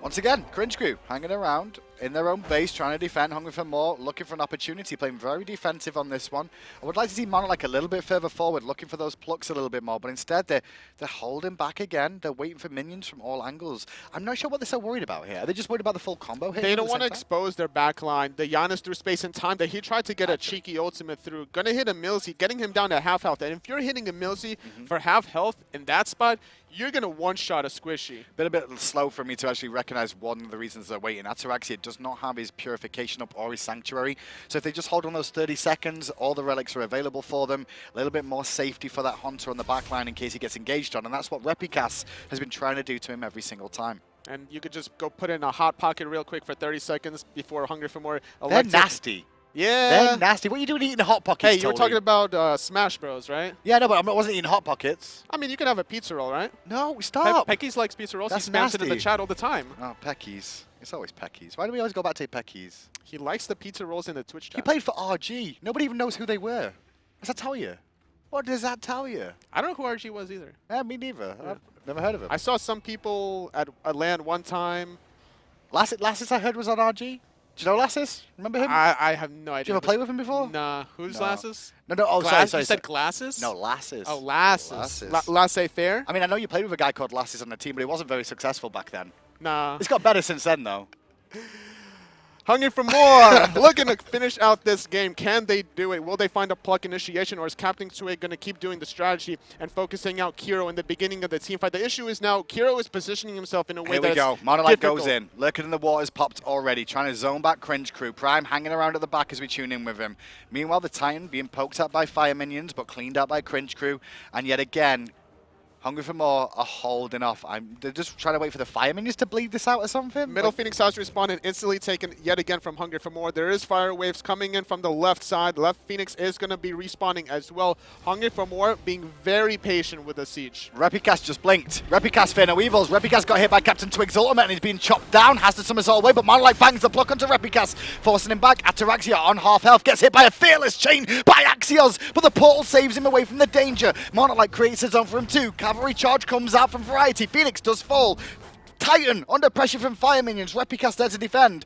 Once again, Cringe Crew hanging around. in their own base, trying to defend, hungry for more, looking for an opportunity, playing very defensive on this one. I would like to see MANALIKE a little bit further forward, looking for those plucks a little bit more, but instead they're holding back again. They're waiting for minions from all angles. I'm not sure what they're so worried about here. Are they just worried about the full combo hit? They don't want to expose their backline. The Janus through space and time that he tried to get a cheeky ultimate through. Gonna hit EmilZy, getting him down to half health. And if you're hitting EmilZy for half health in that spot, you're going to one-shot a squishy. Been a bit slow for me to actually recognize one of the reasons they're waiting. Ataraxia does not have his purification up or his sanctuary. So if they just hold on those 30 seconds, all the relics are available for them. A little bit more safety for that Hunter on the backline in case he gets engaged on. And that's what Repikas has been trying to do to him every single time. And you could just go put in a hot pocket real quick for 30 seconds before Hungry for More. They're nasty. Yeah. They're nasty. What are you doing eating Hot Pockets, Hey, you were talking about Smash Bros, right? Yeah, no, but I wasn't eating Hot Pockets. I mean, you could have a pizza roll, right? No, stop. Pecky's likes pizza rolls. That's He spams it in the nasty. chat all the time. Oh, Pecky's. It's always Pecky's. Why do we always go back to Pecky's? He likes the pizza rolls in the Twitch chat. He played for RG. Nobody even knows who they were. Does that tell you? What does that tell you? I don't know who RG was either. Yeah, me neither. Yeah. I've never heard of him. I saw some people at LAN one time. Lassus I heard was on RG. Do you know Lassus? Remember him? I have no idea. Did you ever play with him before? Nah. Who's No. Lassus? No. Oh, Glass, sorry. You said Glasses? No, Lassus. Oh, Lassus. Lassus. Laissez-faire? I mean, I know you played with a guy called Lassus on the team, but he wasn't very successful back then. Nah. It's got better since then, though. Hungry for more. Looking to finish out this game. Can they do it? Will they find a pluck initiation, or is CaptainTwig going to keep doing the strategy and focusing out Kero in the beginning of the team fight? The issue is now Kero is positioning himself in a way Here we that's go. MANALIKE difficult. goes in. Lurking in the water's popped already. Trying to zone back Cringe Crew. Prime hanging around at the back as we tune in with him. Meanwhile, the Tian being poked at by fire minions, but cleaned out by Cringe Crew. And yet again, Hungry for More are holding off. They're just trying to wait for the fire minions to bleed this out or something. Middle Phoenix House respawn and instantly taken yet again from Hungry for More. There is fire waves coming in from the left side. Left Phoenix is going to be respawning as well. Hungry for More being very patient with the siege. Repikas just blinked. Repikas fear no evils. Repikas got hit by CaptainTwig's ultimate and he's being chopped down. Has to somersault away, but MANALIKE bangs the block onto Repikas, forcing him back. Ataraxia on half health gets hit by a fearless chain by Axioz, but the portal saves him away from the danger. MANALIKE creates a zone for him too. Cavalry charge comes out from Variety. Phoenix does fall. Titan under pressure from fire minions. Repikas there to defend.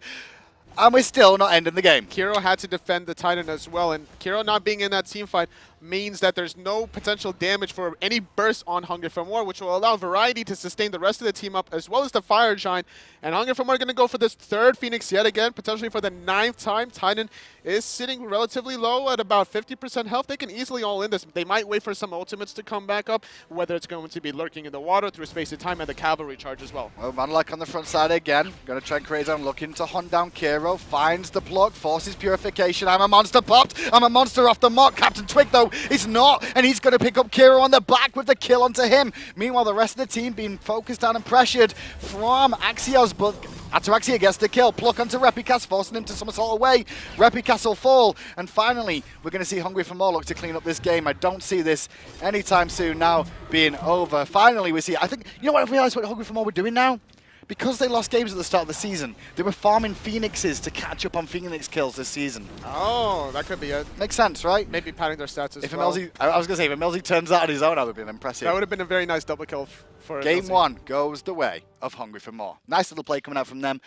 And we're still not ending the game. Kero had to defend the Titan as well, and Kero not being in that team fight means that there's no potential damage for any burst on Hungry for More, which will allow Variety to sustain the rest of the team up, as well as the Fire Giant. And Hungry for More are going to go for this third Phoenix yet again, potentially for the 9th time. Titan is sitting relatively low at about 50% health. They can easily all in this. They might wait for some ultimates to come back up, whether it's going to be lurking in the water through space and time, and the cavalry charge as well. Well, MANALIKE on the front side again. Going to try and create zone, looking to hunt down Kero. Finds the block, forces purification. I'm a monster popped. I'm a monster off the mark. CaptainTwig, though, is not. And he's going to pick up Kero on the back with the kill onto him. Meanwhile, the rest of the team being focused down and pressured from Axioz, but Ataraxia gets the kill. Pluck onto Repikas, forcing him to somersault away. Repikas will fall. And finally, we're going to see Hungry for More look to clean up this game. I don't see this anytime soon now being over. Finally, we see, I think, you know what, I've realized what Hungry for More we're doing now? Because they lost games at the start of the season, they were farming Phoenixes to catch up on Phoenix kills this season. Oh, that could be it. Makes sense, right? Maybe padding their stats as If well. EmilZy, I was going to say, if EmilZy turns out on his own, that would have been impressive. That would have been a very nice double kill for Game EmilZy. 1 goes the way of Hungry for More. Nice little play coming out from them.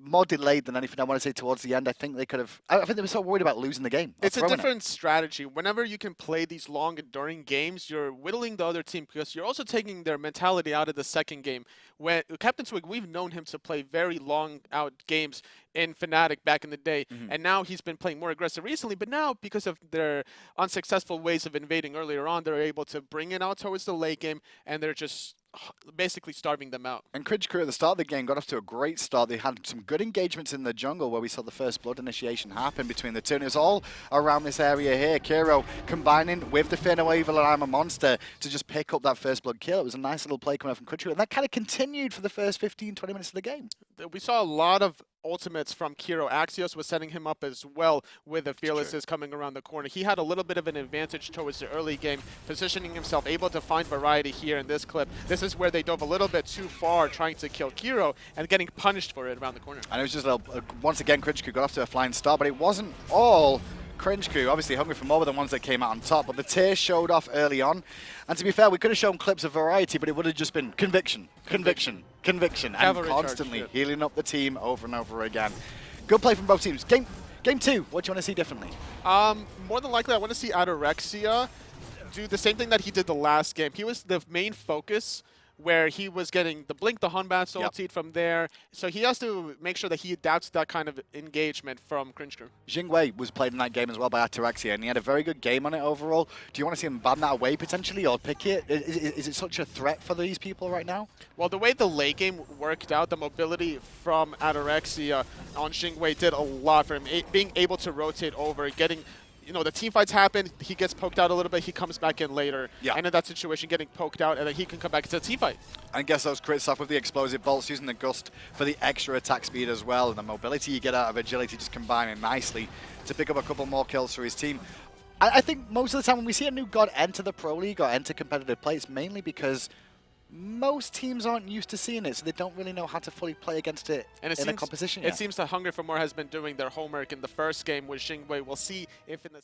More delayed than anything I want to say towards the end. I think they could have. I think they were so worried about losing the game. It's a different strategy. Whenever you can play these long, enduring games, you're whittling the other team because you're also taking their mentality out of the second game. When CaptainTwig, we've known him to play very long out games in Fnatic back in the day, and now he's been playing more aggressive recently. But now, because of their unsuccessful ways of invading earlier on, they're able to bring it out towards the late game, and they're just basically starving them out. And Cringe Crew at the start of the game got off to a great start. They had some good engagements in the jungle where we saw the first blood initiation happen between the two. And it was all around this area here. Kero combining with the Fear No Evil and I'm a Monster to just pick up that first blood kill. It was a nice little play coming out from Cringe Crew. And that kind of continued for the first 15, 20 minutes of the game. We saw a lot of ultimates from Kero. Axioz was setting him up as well with the Fearlesses coming around the corner. He had a little bit of an advantage towards the early game, positioning himself, able to find Variety here in this clip. This is where they dove a little bit too far trying to kill Kero and getting punished for it around the corner. And it was just once again, Cringe Crew got off to a flying start, but it wasn't all Cringe Crew, obviously Hungry for More were the ones that came out on top, but the tier showed off early on. And to be fair, we could have shown clips of variety, but it would have just been conviction, conviction, conviction, and Cavalry charge, constantly yeah. healing up the team over and over again. Good play from both teams. Game 2, what do you want to see differently? More than likely, I want to see Ataraxia do the same thing that he did the last game. He was the main focus, where he was getting the Blink, the Hunbat's ultied from there. So he has to make sure that he adapts to that kind of engagement from Cringe Crew. Xing was played in that game as well by Ataraxia, and he had a very good game on it overall. Do you want to see him ban that away potentially, or pick it? Is it such a threat for these people right now? Well, the way the late game worked out, the mobility from Ataraxia on Xing did a lot for him. Being able to rotate over, getting... You know, the team fights happen, he gets poked out a little bit, he comes back in later. Yeah. And in that situation, getting poked out, and then he can come back into the team fight. And gets those crits off with the explosive bolts, using the gust for the extra attack speed as well. And the mobility you get out of agility just combining nicely to pick up a couple more kills for his team. I think most of the time when we see a new god enter the Pro League or enter competitive play, it's mainly because most teams aren't used to seeing it, so they don't really know how to fully play against it in a competition yet. It seems that Hungry for More has been doing their homework in the first game with Xing. We'll see if in the